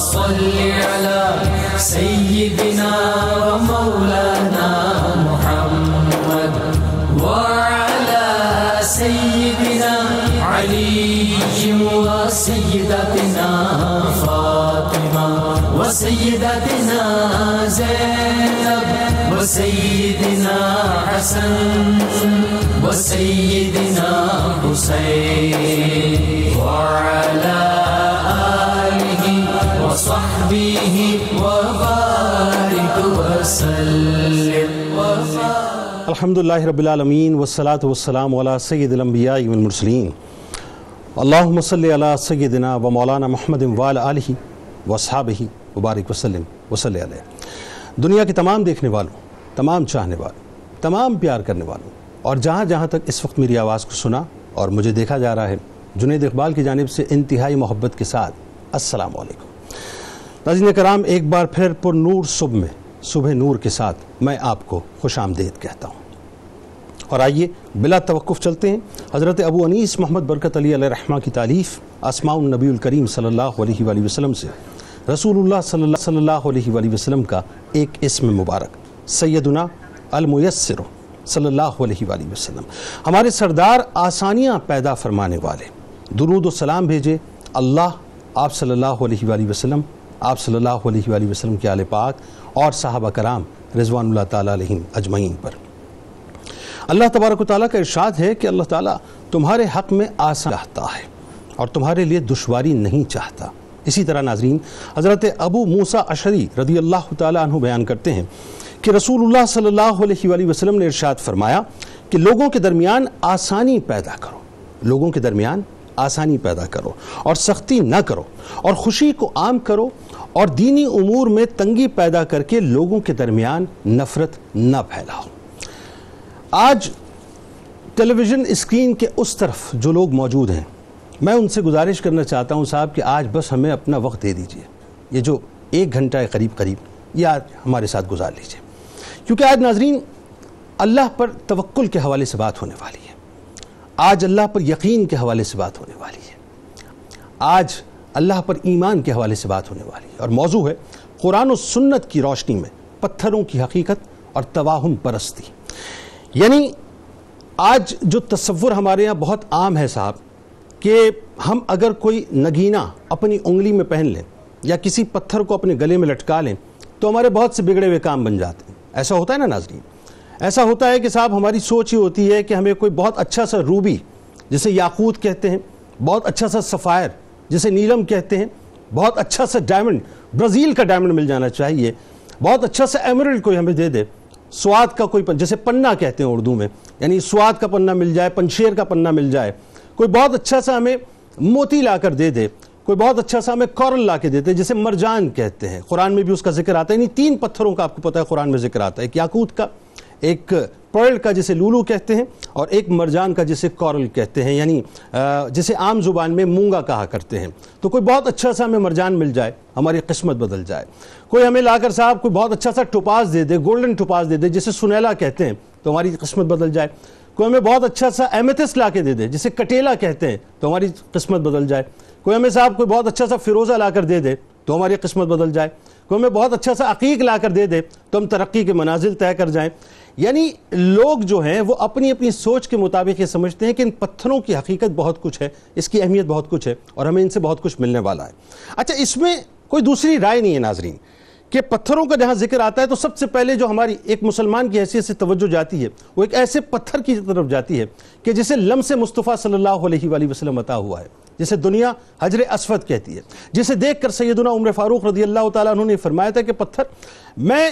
صل على سيدنا ومولانا محمد وعلى سيدنا علي وسيدتنا فاطمة وسيدتنا زينب وسيدنا حسن وسيدنا حسين وعلى آله وصحبه وبارك وسلم الحمدللہ رب العالمین والصلاة والسلام علی سید الانبیاء والمرسلین اللہم صلی علی سیدنا و مولانا محمد وعلی آلہ واصحابہ وبارک وسلم وصلی علیہ۔ دنیا کے تمام دیکھنے والوں، تمام چاہنے والوں، تمام پیار کرنے والوں اور جہاں جہاں تک اس وقت میری آواز کو سنا اور مجھے دیکھا جا رہا ہے، جنید اقبال کی جانب سے انتہائی محبت کے ساتھ السلام علیکم۔ ناظرین کرام، ایک بار پھر پر نور صبح میں صبح نور کے ساتھ میں آپ کو خوش آمدید کہتا ہوں، اور آئیے بلا توقف چلتے ہیں حضرت ابو انیس محمد برکت علی علیہ رحمہ کی تالیف اسماء النبی الکریم صلی اللہ علیہ وآلہ وسلم سے رسول اللہ صلی اللہ علیہ وآلہ وسلم کا ایک اسم مبارک سیدنا المیسر صلی اللہ علیہ وآلہ وسلم، ہمارے سردار آسانیاں پیدا فرمانے والے، درود و سلام بھیجے اللہ آپ صلی اللہ علیہ وآلہ وسلم، آپ صلی اللہ علیہ وآلہ وسلم کے آل پاک اور صحابہ کرام رضوان اللہ تعالیٰ علیہم اجمعین پر۔ اللہ تبارک و تعالیٰ کا ارشاد ہے کہ اللہ تعالیٰ تمہارے حق میں آسان چاہتا ہے اور تمہارے لیے دشواری نہیں چاہتا۔ اسی طرح ناظرین حضرت ابو موسیٰ اشعری رضی اللہ تعالیٰ عنہ بیان کرتے ہیں کہ رسول اللہ صلی اللہ علیہ وآلہ وسلم نے ارشاد فرمایا کہ لوگوں کے درمیان آسانی پیدا کرو، لوگوں کے درمیان آسانی پیدا کرو اور سختی نہ کرو، اور خوشی کو عام کرو اور دینی امور میں تنگی پیدا کر کے لوگوں کے درمیان نفرت نہ پھیلاؤ۔ آج ٹیلی ویژن اسکرین کے اس طرف جو لوگ موجود ہیں، میں ان سے گزارش کرنا چاہتا ہوں صاحب کہ آج بس ہمیں اپنا وقت دے دیجئے، یہ جو 1 گھنٹہ قریب یہ آج ہمارے ساتھ گزار لیجئے، کیونکہ آج ناظرین اللہ پر توکل کے حوالے سے بات ہونے والی ہے، آج اللہ پر یقین کے حوالے سے بات ہونے والی ہے، آج اللہ پر ایمان کے حوالے سے بات ہونے والی ہے، اور موضوع ہے قرآن و سنت کی روشنی میں پتھروں کی حقیقت اور توہم پرستی۔ یعنی آج جو تصور ہمارے یہاں بہت عام ہے صاحب کہ ہم اگر کوئی نگینہ اپنی انگلی میں پہن لیں یا کسی پتھر کو اپنے گلے میں لٹکا لیں تو ہمارے بہت سے بگڑے ہوئے کام بن جاتے ہیں۔ ایسا ہوتا ہے نا ناظرین، ایسا ہوتا ہے کہ صاحب ہماری سوچ یہ ہوتی ہے کہ ہمیں کوئی بہت اچھا سا روبی جسے یاقوت کہتے ہیں، بہت اچھا سا سفائر جسے نیلم کہتے ہیں، بہت اچھا سا ڈائمنڈ، برازیل کا ڈائمنڈ مل جانا چاہیے، بہت اچھا سا ایمرلڈ کوئی ہمیں دے دے، سواد کا کوئی جسے پنہ کہتے ہیں اردو میں، یعنی سواد کا پنہ مل جائے، پنشیر کا پنہ مل جائے، کوئی بہت اچھا سا ہمیں موتی لا کر دے دے، کوئی بہت اچھا سا ہمیں کورل لا کے دیتے جسے مرجان کہتے ہیں، قرآن میں بھی اس کا ذکر آتا ہے۔ یعنی 3 پتھروں کا آپ کو پتہ ہے قرآن میں ذکر آتا ہے، ایک یاقوت کا، ایک پرل کا جسے لولو کہتے ہیں، اور ایک مرجان کا جسے کورل کہتے ہیں، یعنی جسے عام زبان میں مونگا کہا کرتے ہیں۔ تو کوئی بہت اچھا سا ہمیں مرجان مل جائے، ہماری قسمت بدل جائے۔ کوئی ہمیں لا کر صاحب کوئی بہت اچھا سا ٹوپاز دے دے، گولڈن ٹوپاز دے دے جسے سنیلا کہتے ہیں، تو ہماری قسمت بدل جائے۔ کوئی ہمیں بہت اچھا سا ایمیتھسٹ لا کے دے دے جسے کٹیلا کہتے ہیں، تو ہماری قسمت بدل جائے۔ کوئی ہمیں صاحب کوئی بہت اچھا سا فیروزہ لا کر دے دے تو ہماری قسمت بدل جائے۔ کوئی ہمیں بہت اچھا سا عقیق لا کر دے دے تو ہم ترقی کے منازل طے کر جائیں۔ یعنی لوگ جو ہیں وہ اپنی اپنی سوچ کے مطابق یہ سمجھتے ہیں کہ ان پتھروں کی حقیقت بہت کچھ ہے، اس کی اہمیت بہت کچھ ہے، اور ہمیں ان سے بہت کچھ ملنے والا ہے۔ اچھا، اس میں کوئی دوسری رائے نہیں ہے ناظرین کہ پتھروں کا جہاں ذکر آتا ہے تو سب سے پہلے جو ہماری ایک مسلمان کی حیثیت سے توجہ جاتی ہے وہ ایک ایسے پتھر کی طرف جاتی ہے کہ جسے لمس مصطفیٰ صلی اللہ علیہ وآلہ وسلم عطا ہوا ہے، جسے دنیا حجر اسود کہتی ہے، جسے دیکھ کر سیدنا عمر فاروق رضی اللہ تعالیٰ عنہ نے فرمایا تھا کہ پتھر، میں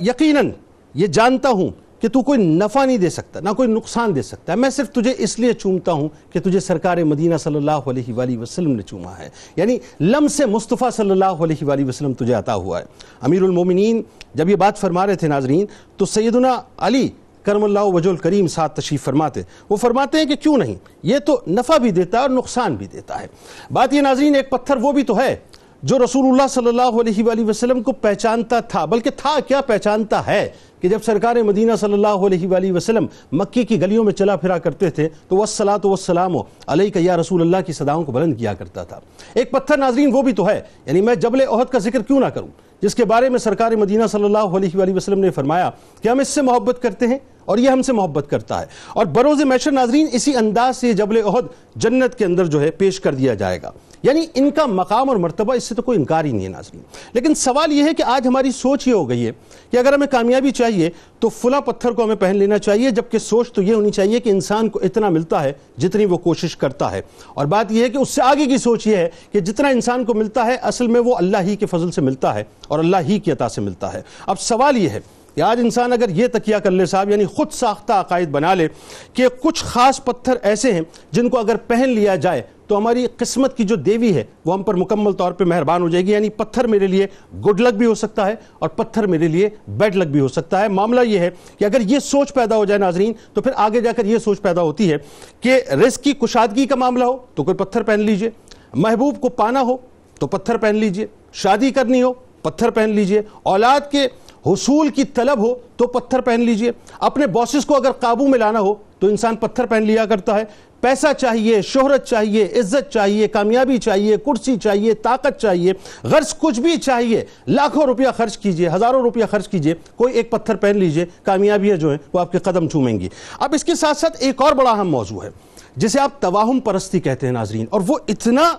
یقیناً یہ جانتا ہوں کہ تو کوئی نفع نہیں دے سکتا، نہ کوئی نقصان دے سکتا ہے، میں صرف تجھے اس لیے چومتا ہوں کہ تجھے سرکار مدینہ صلی اللہ علیہ وآلہ وسلم نے چوما ہے، یعنی لمس مصطفیٰ صلی اللہ علیہ وآلہ وسلم تجھے عطا ہوا ہے۔ امیر المومنین جب یہ بات فرما رہے تھے ناظرین تو سیدنا علی کرم اللہ وجہ الکریم ساتھ تشریف فرماتے، وہ فرماتے ہیں کہ کیوں نہیں، یہ تو نفع بھی دیتا ہے اور نقصان بھی دیتا ہے۔ بات یہ ناظرین، ایک پتھر وہ بھی تو ہے جو رسول اللہ صلی اللہ علیہ وآلہ وسلم کو پہچانتا تھا، بلکہ تھا کیا پہچانتا ہے کہ جب سرکار مدینہ صلی اللہ علیہ وآلہ وسلم مکی کی گلیوں میں چلا پھرا کرتے تھے تو والصلاۃ والسلام علیک یا رسول اللہ کی صداؤں کو بلند کیا کرتا تھا۔ ایک پتھر ناظرین وہ بھی تو ہے، یعنی میں جبل احد کا ذکر کیوں نہ کروں، جس کے بارے میں سرکار مدینہ صلی اللہ علیہ وآلہ وسلم نے فرمایا کہ ہم اس سے محبت کرتے ہیں اور یہ ہم سے محبت کرتا ہے، اور بروز محشر ناظرین اسی انداز سے جبل احد جنت کے اندر جو ہے پیش کر دیا جائے گا، یعنی ان کا مقام اور مرتبہ اس سے تو کوئی انکار ہی نہیں ہے ناظرین۔ لیکن سوال یہ ہے کہ آج ہماری سوچ یہ ہو گئی ہے کہ اگر ہمیں کامیابی چاہیے تو فلاں پتھر کو ہمیں پہن لینا چاہیے، جبکہ سوچ تو یہ ہونی چاہیے کہ انسان کو اتنا ملتا ہے جتنی وہ کوشش کرتا ہے، اور بات یہ ہے کہ اس سے آگے کی سوچ یہ ہے کہ جتنا انسان کو ملتا ہے اصل میں وہ اللہ ہی کے فضل سے ملتا ہے اور اللہ ہی کی عطا سے ملتا ہے۔ اب سوال یہ ہے کہ آج انسان اگر یہ تکیہ کر لے صاحب، یعنی خود ساختہ عقائد بنا لے کہ کچھ خاص پتھر ایسے ہیں جن کو اگر پہن لیا جائے تو ہماری قسمت کی جو دیوی ہے وہ ہم پر مکمل طور پہ مہربان ہو جائے گی، یعنی پتھر میرے لیے گڈ لک بھی ہو سکتا ہے اور پتھر میرے لیے بیڈ لک بھی ہو سکتا ہے۔ معاملہ یہ ہے کہ اگر یہ سوچ پیدا ہو جائے ناظرین تو پھر آگے جا کر یہ سوچ پیدا ہوتی ہے کہ رزق کی کشادگی کا معاملہ ہو تو کوئی پتھر پہن لیجئے، محبوب کو پانا ہو تو پتھر پہن لیجئے، شادی کرنی ہو پتھر پہن لیجئے، اولاد کے حصول کی طلب ہو تو پتھر پہن لیجئے، اپنے باسز کو اگر قابو میں لانا ہو تو انسان پتھر پہن لیا کرتا ہے۔ پیسہ چاہیے، شہرت چاہیے، عزت چاہیے، کامیابی چاہیے، کرسی چاہیے، طاقت چاہیے، غرض کچھ بھی چاہیے، لاکھوں روپیہ خرچ کیجئے، ہزاروں روپیہ خرچ کیجئے، کوئی ایک پتھر پہن لیجئے، کامیابیاں جو ہیں وہ آپ کے قدم چومیں گی۔ اب اس کے ساتھ ساتھ ایک اور بڑا اہم موضوع ہے جسے آپ توہم پرستی کہتے ہیں ناظرین، اور وہ اتنا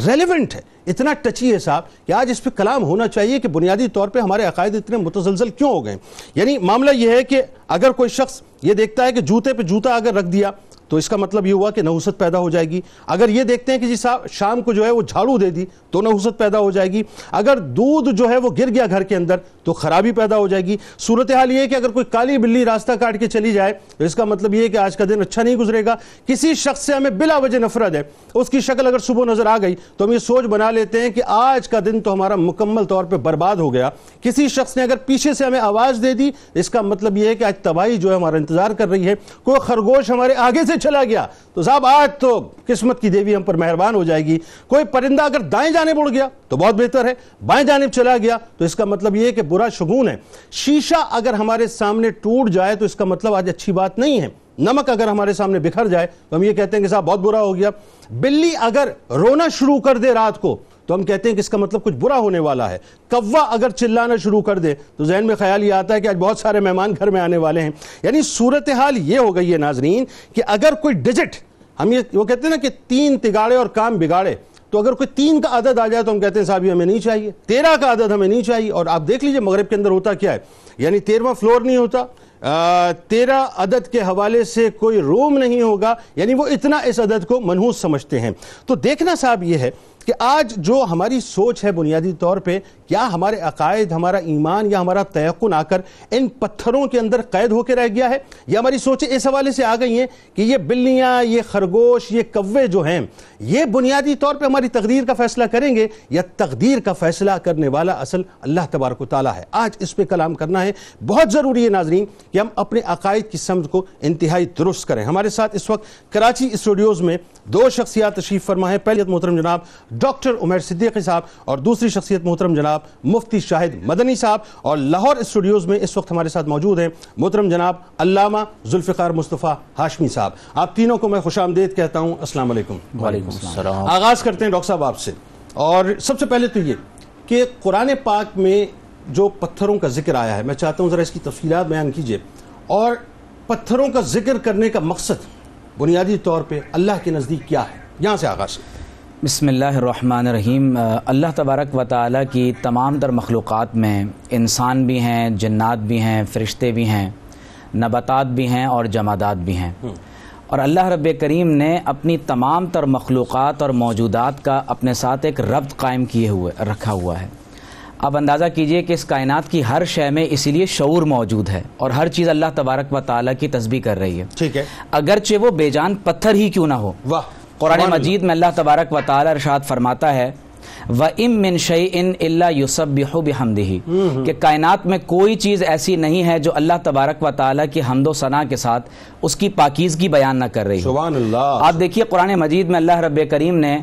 ریلیونٹ ہے، اتنا ٹچی ہے صاحب کہ آج اس پہ کلام ہونا چاہیے کہ بنیادی طور پہ ہمارے عقائد اتنے متزلزل کیوں ہو گئے۔ یعنی معاملہ یہ ہے کہ اگر کوئی شخص یہ دیکھتا ہے کہ جوتے پہ جوتا اگر رکھ دیا تو اس کا مطلب یہ ہوا کہ نحوست پیدا ہو جائے گی، اگر یہ دیکھتے ہیں کہ جی صاحب شام کو جو ہے وہ جھاڑو دے دی تو نحوست پیدا ہو جائے گی، اگر دودھ جو ہے وہ گر گیا گھر کے اندر تو خرابی پیدا ہو جائے گی۔ صورتحال یہ ہے کہ اگر کوئی کالی بلی راستہ کاٹ کے چلی جائے تو اس کا مطلب یہ ہے کہ آج کا دن اچھا نہیں گزرے گا۔ کسی شخص سے ہمیں بلا وجہ نفرت ہے، اس کی شکل اگر صبح نظر آ گئی تو ہم یہ سوچ بنا لیتے ہیں کہ آج کا دن تو ہمارا مکمل طور پہ برباد ہو گیا۔ کسی شخص نے اگر پیچھے سے ہمیں آواز دے دی اس کا مطلب یہ ہے کہ آج تباہی جو ہے ہمارا انتظار کر رہی ہے۔ کوئی خرگوش ہمارے آگے سے چلا گیا تو صاحب آج تو قسمت کی دیوی ہم پر مہربان ہو جائے گی۔ کوئی پرندہ اگر دائیں جانب اڑ گیا تو بہت بہتر ہے، بائیں جانب چلا گیا تو اس کا مطلب یہ ہے کہ برا شگون ہے۔ شیشہ اگر ہمارے سامنے ٹوٹ جائے تو اس کا مطلب آج اچھی بات نہیں ہے۔ نمک اگر ہمارے سامنے بکھر جائے تو ہم یہ کہتے ہیں کہ صاحب بہت برا ہو گیا۔ بلی اگر رونا شروع کر دے رات کو تو ہم کہتے ہیں کہ اس کا مطلب کچھ برا ہونے والا ہے۔ کوا اگر چلانا شروع کر دے تو ذہن میں خیال یہ آتا ہے کہ آج بہت سارے مہمان گھر میں آنے والے ہیں۔ یعنی صورتحال یہ ہو گئی ہے ناظرین کہ اگر کوئی ڈیجٹ، ہم وہ کہتے ہیں نا کہ 3 تگاڑے اور کام بگاڑے، تو اگر کوئی 3 کا عدد آ جائے تو ہم کہتے ہیں صاحب یہ ہمیں نہیں چاہیے، 13 کا عدد ہمیں نہیں چاہیے۔ اور آپ دیکھ لیجئے مغرب کے اندر ہوتا کیا ہے، یعنی 13واں فلور نہیں ہوتا، 13 عدد کے حوالے سے کوئی روم نہیں ہوگا، یعنی وہ اتنا اس عدد کو منحوس سمجھتے ہیں۔ تو دیکھنا صاحب یہ ہے کہ آج جو ہماری سوچ ہے بنیادی طور پہ، کیا ہمارے عقائد، ہمارا ایمان یا ہمارا تیقن آ کر ان پتھروں کے اندر قید ہو کے رہ گیا ہے، یا ہماری سوچیں اس حوالے سے آ گئی ہیں کہ یہ بلیاں، یہ خرگوش، یہ کوے جو ہیں یہ بنیادی طور پہ ہماری تقدیر کا فیصلہ کریں گے، یا تقدیر کا فیصلہ کرنے والا اصل اللہ تبارک و تعالیٰ ہے۔ آج اس پہ کلام کرنا ہے، بہت ضروری ہے ناظرین کہ ہم اپنے عقائد کی سمجھ کو انتہائی درست کریں۔ ہمارے ساتھ اس وقت کراچی اسٹوڈیوز میں 2 شخصیات تشریف فرما ہیں۔ پہلی محترم جناب ڈاکٹر عمیر صدیقی صاحب اور دوسری شخصیت محترم جناب مفتی شاہد مدنی صاحب، اور لاہور اسٹوڈیوز میں اس وقت ہمارے ساتھ موجود ہیں محترم جناب علامہ ذوالفقار مصطفیٰ ہاشمی صاحب۔ آپ تینوں کو میں خوش آمدید کہتا ہوں، السلام علیکم۔ وعلیکم السلام۔ آغاز کرتے ہیں ڈاکٹر صاحب آپ سے، اور سب سے پہلے تو یہ کہ قرآن پاک میں جو پتھروں کا ذکر آیا ہے میں چاہتا ہوں ذرا اس کی تفصیلات بیان کیجئے، اور پتھروں کا ذکر کرنے کا مقصد بنیادی طور پہ اللہ کے نزدیک کیا ہے، یہاں سے آغاز۔ بسم اللہ الرحمن الرحیم۔ اللہ تبارک و تعالیٰ کی تمام تر مخلوقات میں انسان بھی ہیں، جنات بھی ہیں، فرشتے بھی ہیں، نباتات بھی ہیں اور جمادات بھی ہیں، اور اللہ رب کریم نے اپنی تمام تر مخلوقات اور موجودات کا اپنے ساتھ ایک ربط قائم رکھا ہوا ہے۔ اب اندازہ کیجئے کہ اس کائنات کی ہر شے میں اسی لیے شعور موجود ہے، اور ہر چیز اللہ تبارک و تعالیٰ کی تسبیح کر رہی ہے، ٹھیک ہے، اگرچہ وہ بے جان پتھر ہی کیوں نہ ہو۔ واہ! قرآن مجید میں اللہ تبارک و تعالیٰ ارشاد فرماتا ہے وَإِن مِّن شَيْءٍ إِلَّا يُسَبِّحُ بِحَمْدِهِ، کہ کائنات میں کوئی چیز ایسی نہیں ہے جو اللہ تبارک و تعالیٰ کی حمد و ثنا کے ساتھ اس کی پاکیزگی بیان نہ کر رہی ہو۔ سبحان اللہ۔ آپ دیکھیے قرآن مجید میں اللہ رب کریم نے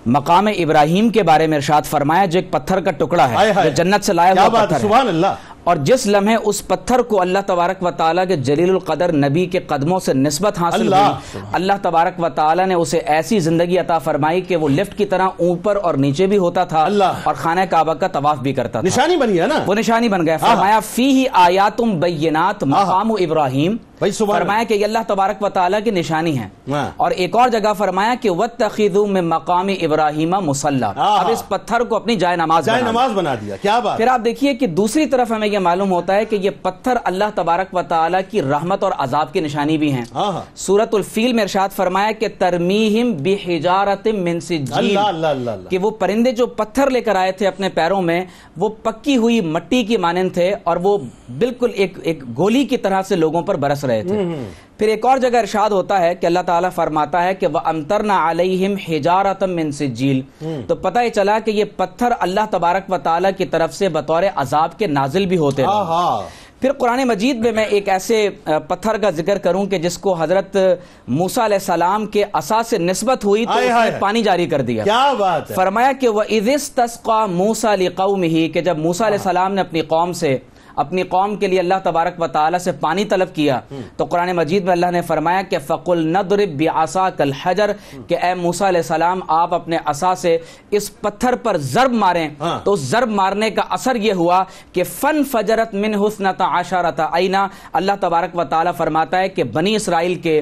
مقام ابراہیم کے بارے میں ارشاد فرمایا جو ایک پتھر کا ٹکڑا ہے جو جنت سے لایا ہوا پتھر ہے، سبحان اللہ، اور جس لمحے اس پتھر کو اللہ تبارک و تعالیٰ کے جلیل القدر نبی کے قدموں سے نسبت حاصل ہوئی، اللہ تبارک و تعالیٰ نے اسے ایسی زندگی عطا فرمائی کہ وہ لفٹ کی طرح اوپر اور نیچے بھی ہوتا تھا اور خانہ کعبہ کا طواف بھی کرتا تھا، نشانی بن گیا نا، وہ نشانی بن گیا۔ فرمایا فیہ آیات بینات مقام ابراہیم، فرمایا کہ یہ اللہ تبارک و تعالیٰ کی نشانی ہے۔ اور ایک اور جگہ فرمایا کہ واتخذوا من مقام ابراہیم مصلی، اب اس پتھر کو اپنی جائے نماز بنا دیا۔ کیا بات! پھر آپ دیکھیے کہ دوسری طرف ہمیں یہ معلوم ہوتا ہے کہ یہ پتھر اللہ تبارک و تعالیٰ کی رحمت اور عذاب کی نشانی بھی ہیں۔ سورۃ الفیل میں ارشاد فرمایا کہ ترمیہم بحجارۃ من سجیل، کہ وہ پرندے جو پتھر لے کر آئے تھے اپنے پیروں میں وہ پکی ہوئی مٹی کی مانند تھے اور وہ بالکل ایک گولی کی طرح سے لوگوں پر برس رہے تھے۔ پھر ایک اور جگہ ارشاد ہوتا ہے کہ اللہ تعالیٰ فرماتا ہے کہ وَأَمْطَرْنَا عَلَيْهِمْ حِجَارَةً مِّن سِجِّيلٍ، تو پتہ ہی چلا کہ یہ پتھر اللہ تبارک و تعالیٰ کی طرف سے بطور عذاب کے نازل بھی ہوتے ہیں۔ پھر قرآن مجید میں میں ایک ایسے پتھر کا ذکر کروں کہ جس کو حضرت موسیٰ علیہ السلام کے عصا سے نسبت ہوئی تو اس نے پانی جاری کر دیا۔ کیا بات ہے! فرمایا کہ وَإِذِ اسْتَسْقَىٰ مُوسَىٰ لِقَوْمِهِ، کہ جب موسیٰ علیہ السلام نے اپنی قوم کے لیے اللہ تبارک و تعالیٰ سے پانی طلب کیا تو قرآن مجید میں اللہ نے فرمایا کہ فَقُلْ نَضْرِبْ بِعَصَاكَ الْحَجَرَ، کہ اے موسیٰ علیہ السلام آپ اپنے عصا سے اس پتھر پر ضرب ماریں۔ تو اس ضرب مارنے کا اثر یہ ہوا کہ فَانْفَجَرَتْ مِنْهُ اثْنَتَ عَشَرَةَ عَيْنًا، اللہ تبارک و تعالیٰ فرماتا ہے کہ بنی اسرائیل کے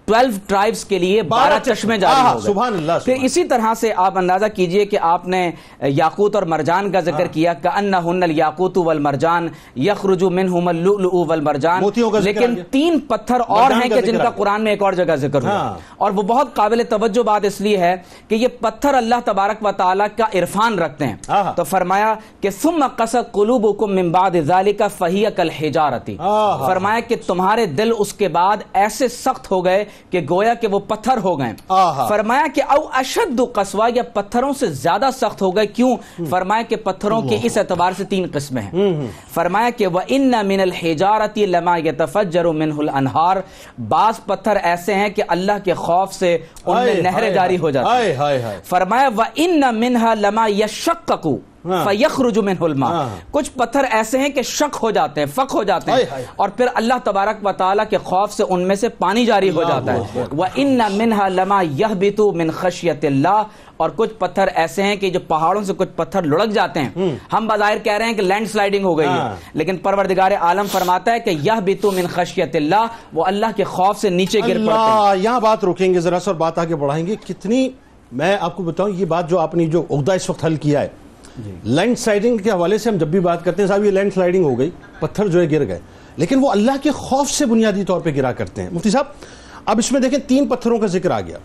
12 ٹرائبز کے لیے 12 چشمے جاری ہو گئے۔ سبحان اللہ۔ پھر اسی طرح سے آپ اندازہ کیجئے کہ آپ نے یاقوت اور مرجان کا ذکر کیا، کأنہن الیاقوت والمرجان یخرج منہم اللؤلؤ والمرجان، لیکن 3 پتھر اور ہیں کہ جن کا قرآن میں ایک اور جگہ ذکر ہوا، اور وہ بہت قابل توجہ بات اس لیے ہے کہ یہ پتھر اللہ تبارک و تعالیٰ کا عرفان رکھتے ہیں۔ تو فرمایا کہ ثم قست قلوبکم من بعد ذلک فہی کالحجارۃ، فرمایا کہ تمہارے دل اس کے بعد ایسے سخت ہو گئے کہ گویا کہ وہ پتھر ہو گئے۔ فرمایا کہ او اشد قسوہ، یا پتھروں سے زیادہ سخت ہو گئے۔ کیوں؟ فرمایا کہ پتھروں کے اس اعتبار سے 3 قسمیں ہیں۔ فرمایا کہ وَإِنَّ مِنَ الْحِجَارَةِ لَمَا يَتَفَجَّرُ مِنْهُ الْأَنْهَارُ، بعض پتھر ایسے ہیں کہ اللہ کے خوف سے ان میں نہریں جاری ہو جاتی ہیں۔ فرمایا وَإِنَّ مِنْهَا لَمَا يَشَّقَّقُ فَيَخْرُجُ مِنْهُ الْمَاءُ، کچھ پتھر ایسے ہیں کہ شق ہو جاتے ہیں، فق ہو جاتے ہیں، اور پھر اللہ تبارک و تعالیٰ کے خوف سے ان میں سے پانی جاری ہو جاتا ہے۔ وَإِنَّ مِنْهَا لَمَا يَهْبِطُ مِنْ خَشْيَةِ اللَّهِ، اور کچھ پتھر ایسے ہیں کہ جو پہاڑوں سے کچھ پتھر لڑک جاتے ہیں، ہم بظاہر کہہ رہے ہیں کہ لینڈ سلائیڈنگ ہو گئی ہے، لیکن پروردگار عالم فرماتا ہے کہ يَهْبِطُ مِنْ خَشْيَةِ اللَّهِ، وہ اللہ کے خوف سے نیچے گر پڑتے ہیں۔ یہاں بات روکیں گے ذرا سا اور بات آگے بڑھائیں گے۔ کتنی، میں آپ کو بتاؤں یہ بات جو آپ نے جو عقدہ اس وقت حل کیا ہے لینڈ سلائیڈنگ کے حوالے سے، ہم جب بھی بات کرتے ہیں صاحب یہ لینڈ سلائیڈنگ ہو گئی، پتھر جو ہے گر گئے، لیکن وہ اللہ کے خوف سے بنیادی طور پہ گرا کرتے ہیں۔ مفتی صاحب اب اس میں دیکھیں 3 پتھروں کا ذکر آ گیا،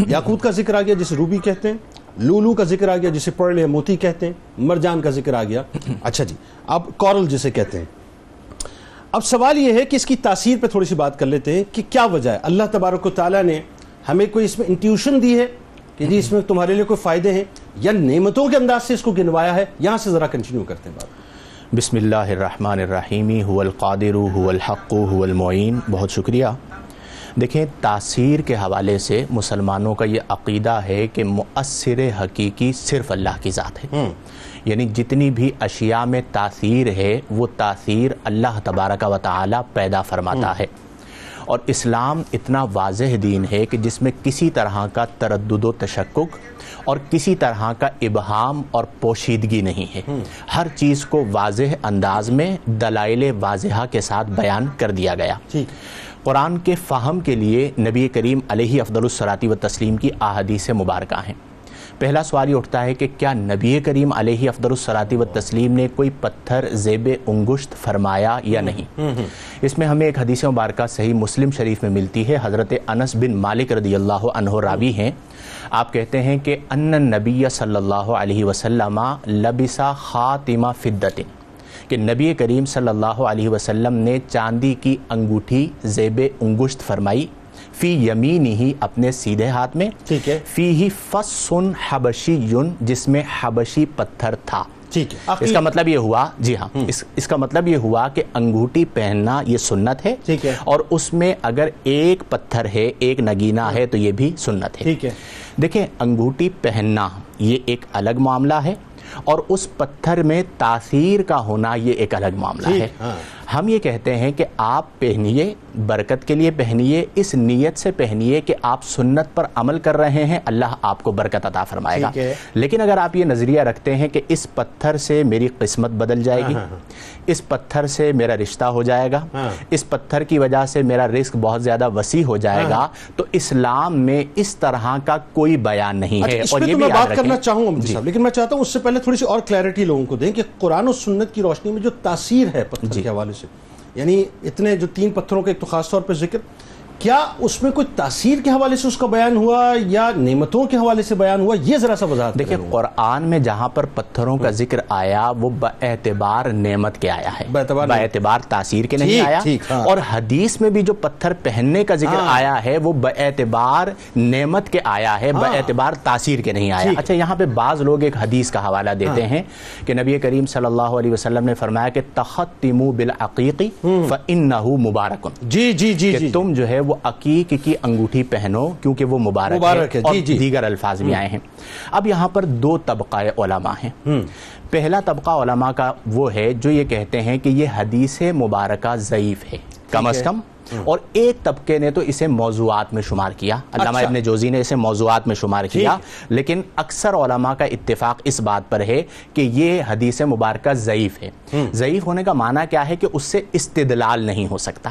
یاقوت کا ذکر آ گیا جسے روبی کہتے ہیں، لولو کا ذکر آ گیا جسے پرل یا موتی کہتے ہیں، مرجان کا ذکر آ گیا، اچھا جی اب کورل جسے کہتے ہیں۔ اب سوال یہ ہے کہ اس کی تاثیر پہ تھوڑی سی بات کر لیتے ہیں کہ کیا وجہ ہے، اللہ تبارک و تعالیٰ نے ہمیں کوئی اس میں انٹیوشن دی ہے کہ جی اس میں تمہارے لیے کوئی فائدے ہیں، یا نعمتوں کے انداز سے اس کو گنوایا ہے؟ یہاں سے ذرا کنٹینیو کرتے ہیں بات۔ بسم اللہ الرحمن الرحیم، هو القادر هو الحق هو المعین۔ بہت شکریہ۔ دیکھیں تاثیر کے حوالے سے مسلمانوں کا یہ عقیدہ ہے کہ مؤثر حقیقی صرف اللہ کی ذات ہے، یعنی جتنی بھی اشیاء میں تاثیر ہے وہ تاثیر اللہ تبارک و تعالی پیدا فرماتا ہے، اور اسلام اتنا واضح دین ہے کہ جس میں کسی طرح کا تردد و تشکک اور کسی طرح کا ابہام اور پوشیدگی نہیں ہے، ہر چیز کو واضح انداز میں دلائل واضحہ کے ساتھ بیان کر دیا گیا۔ قرآن کے فہم کے لیے نبی کریم علیہ افضل الصلاۃ والتسلیم کی احادیث مبارکہ ہیں۔ پہلا سوال یہ اٹھتا ہے کہ کیا نبی کریم علیہ افضل الصلاۃ والتسلیم نے کوئی پتھر زیب انگشت فرمایا یا نہیں؟ اس میں ہمیں ایک حدیث مبارکہ صحیح مسلم شریف میں ملتی ہے، حضرت انس بن مالک رضی اللہ عنہ راوی ہیں، آپ کہتے ہیں کہ ان النبی صلی اللہ علیہ وسلم لبس خاتم فضۃ، کہ نبی کریم صلی اللہ علیہ وسلم نے چاندی کی انگوٹھی زیب انگشت فرمائی، فی یمینہ اپنے سیدھے ہاتھ میں، فیہ فص حبشی، جس میں حبشی پتھر تھا، ٹھیک ہے، اس کا مطلب یہ ہوا، جی ہاں، اس کا مطلب یہ ہوا کہ انگوٹھی پہننا یہ سنت ہے، ٹھیک ہے، اور اس میں اگر ایک پتھر ہے، ایک نگینہ ہے، تو یہ بھی سنت ہے۔ ٹھیک ہے، دیکھیں انگوٹھی پہننا یہ ایک الگ معاملہ ہے، اور اس پتھر میں تاثیر کا ہونا یہ ایک الگ معاملہ ہے۔ ہم یہ کہتے ہیں کہ آپ پہنیے، برکت کے لیے پہنیے، اس نیت سے پہنیے کہ آپ سنت پر عمل کر رہے ہیں، اللہ آپ کو برکت عطا فرمائے گا۔ لیکن اگر آپ یہ نظریہ رکھتے ہیں کہ اس پتھر سے میری قسمت بدل جائے گی، اس پتھر سے میرا رشتہ ہو جائے گا، اس پتھر کی وجہ سے میرا رزق بہت زیادہ وسیع ہو جائے گا، تو اسلام میں اس طرح کا کوئی بیان نہیں ہے۔ اس پہ تو میں بات کرنا چاہوں گا مفتی صاحب، لیکن میں چاہتا ہوں اس سے پہلے تھوڑی سی اور کلیئرٹی لوگوں کو دیں کہ قرآن و سنت کی روشنی میں جو تاثیر ہے پتھر کے حوالے سے، یعنی اتنے جو 3 پتھروں کا ایک تو خاص طور پہ ذکر، کیا اس میں کوئی تاثیر کے حوالے سے اس کا بیان ہوا یا نعمتوں کے حوالے سے بیان ہوا، یہ ذرا سا وضاحت دیکھیں قرآن میں جہاں پر پتھروں کا ذکر آیا وہ باعتبار نعمت کے آیا ہے، باعتبار تاثیر کے نہیں آیا، اور حدیث میں بھی جو پتھر پہننے کا ذکر آیا ہے وہ باعتبار نعمت کے آیا ہے، باعتبار تاثیر کے نہیں آیا۔ اچھا، یہاں پہ بعض لوگ ایک حدیث کا حوالہ دیتے ہیں کہ نبی کریم صلی اللہ علیہ وسلم نے فرمایا کہ تختموا بالعقیق فإنہ مبارک، کہ تم جو ہے وہ عقیق کی انگوٹھی پہنو کیونکہ وہ مبارک ہے، اور دیگر الفاظ بھی آئے ہیں۔ اب یہاں پر 2 طبقہ علماء ہیں۔ پہلا طبقہ علماء کا وہ ہے جو یہ کہتے ہیں کہ یہ حدیث مبارکہ ضعیف ہے کم از کم، اور ایک طبقے نے تو اسے موضوعات میں شمار کیا، علامہ ابن جوزی نے اسے موضوعات میں شمار کیا، لیکن اکثر علماء کا اتفاق اس بات پر ہے کہ یہ حدیث مبارکہ ضعیف ہے۔ ضعیف ہونے کا معنی کیا ہے کہ اس سے استدلال نہیں ہو سکتا۔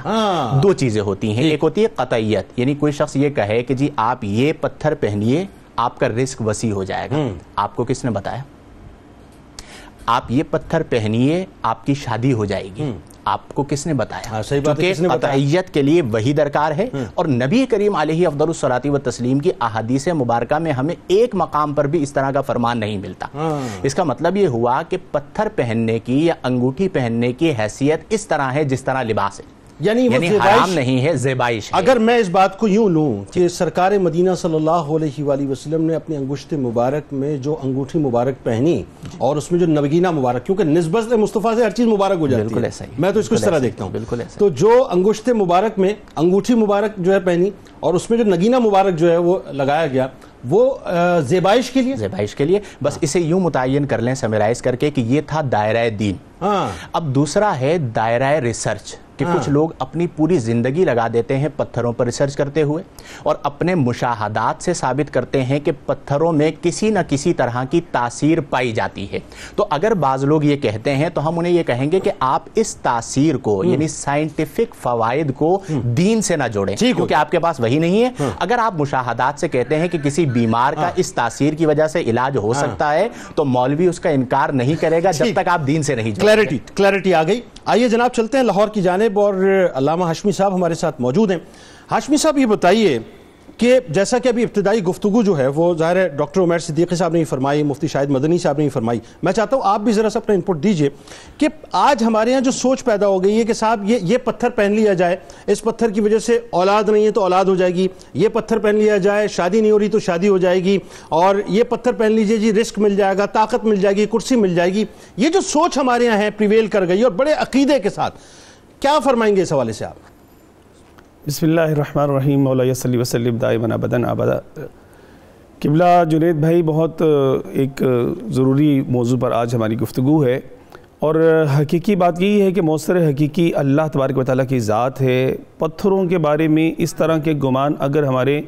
2 چیزیں ہوتی ہیں، ایک ہوتی ہے قطعیت، یعنی کوئی شخص یہ کہے کہ جی آپ یہ پتھر پہنیے آپ کا رزق وسیع ہو جائے گا، آپ کو کس نے بتایا؟ آپ یہ پتھر پہنیے آپ کی شادی ہو جائے گی، آپ کو کس نے بتایا؟ کیونکہ قطعیت کے لیے وہی درکار ہے، اور نبی کریم علیہ افضل الصلاۃ والتسلیم کی احادیث مبارکہ میں ہمیں ایک مقام پر بھی اس طرح کا فرمان نہیں ملتا۔ اس کا مطلب یہ ہوا کہ پتھر پہننے کی یا انگوٹھی پہننے کی حیثیت اس طرح ہے جس طرح لباس ہے، یعنی حرام نہیں ہے، زیبائش ہے۔ اگر میں اس بات کو یوں لوں کہ سرکار مدینہ صلی اللہ علیہ وآلہ وسلم نے اپنی انگشت مبارک میں جو انگوٹھی مبارک پہنی اور اس میں جو نگینہ مبارک، کیونکہ نسبت مصطفیٰ سے ہر چیز مبارک ہو جاتی ہے، میں تو اس کو اس طرح دیکھتا ہوں، تو جو انگشت مبارک میں انگوٹھی مبارک جو ہے پہنی اور اس میں جو نگینہ مبارک جو ہے وہ لگایا گیا، وہ زیبائش کے لیے بس اسے یوں متعین کر لیں سمرائز کر کے کہ یہ تھا دائرہ دین۔ اب دوسرا ہے دائرہ ریسرچ، کہ کچھ لوگ اپنی پوری زندگی لگا دیتے ہیں پتھروں پر ریسرچ کرتے ہوئے، اور اپنے مشاہدات سے ثابت کرتے ہیں کہ پتھروں میں کسی نہ کسی طرح کی تاثیر پائی جاتی ہے۔ تو اگر بعض لوگ یہ کہتے ہیں تو ہم انہیں یہ کہیں گے کہ آپ اس تاثیر کو یعنی سائنٹیفک فوائد کو دین سے نہ جوڑیں، کیونکہ آپ کے پاس وہی نہیں ہے۔ اگر آپ مشاہدات سے کہتے ہیں کہ کسی بیمار کا اس تاثیر کی وجہ سے علاج ہو سکتا ہے تو مولوی اس کا انکار نہیں کرے گا جب تک آپ دین سے نہیں جوڑیں۔ کلیئرٹی آ گئی۔ آئیے جناب چلتے ہیں لاہور کی جانب، اور علامہ ہاشمی صاحب ہمارے ساتھ موجود ہیں۔ ہاشمی صاحب یہ بتائیے کہ جیسا کہ ابھی ابتدائی گفتگو جو ہے وہ ظاہر ہے ڈاکٹر عمیر صدیقی صاحب نے فرمائی، مفتی شاہد مدنی صاحب نے فرمائی، میں چاہتا ہوں آپ بھی ذرا سا اپنا انپٹ دیجئے کہ آج ہمارے ہاں جو سوچ پیدا ہو گئی ہے کہ صاحب یہ پتھر پہن لیا جائے، اس پتھر کی وجہ سے اولاد نہیں ہے تو اولاد ہو جائے گی، یہ پتھر پہن لیا جائے شادی نہیں ہو رہی تو شادی ہو جائے گی، اور یہ پتھر پہن لیجئے جی رزق مل جائے گا، طاقت مل جائے گی، کرسی مل جائے گی، یہ جو سوچ ہمارے یہاں ہے پریویل کر گئی اور بڑے عقیدے کے ساتھ، کیا فرمائیں گے اس حوالے سے آپ؟ بسم اللہ الرحمن الرحیم، مولا صلی وسلم دائما ابدا ابدا۔ قبلہ جنید بھائی، بہت ایک ضروری موضوع پر آج ہماری گفتگو ہے، اور حقیقی بات یہی ہے کہ مؤثر حقیقی اللہ تبارک و تعالیٰ کی ذات ہے۔ پتھروں کے بارے میں اس طرح کے گمان اگر ہمارے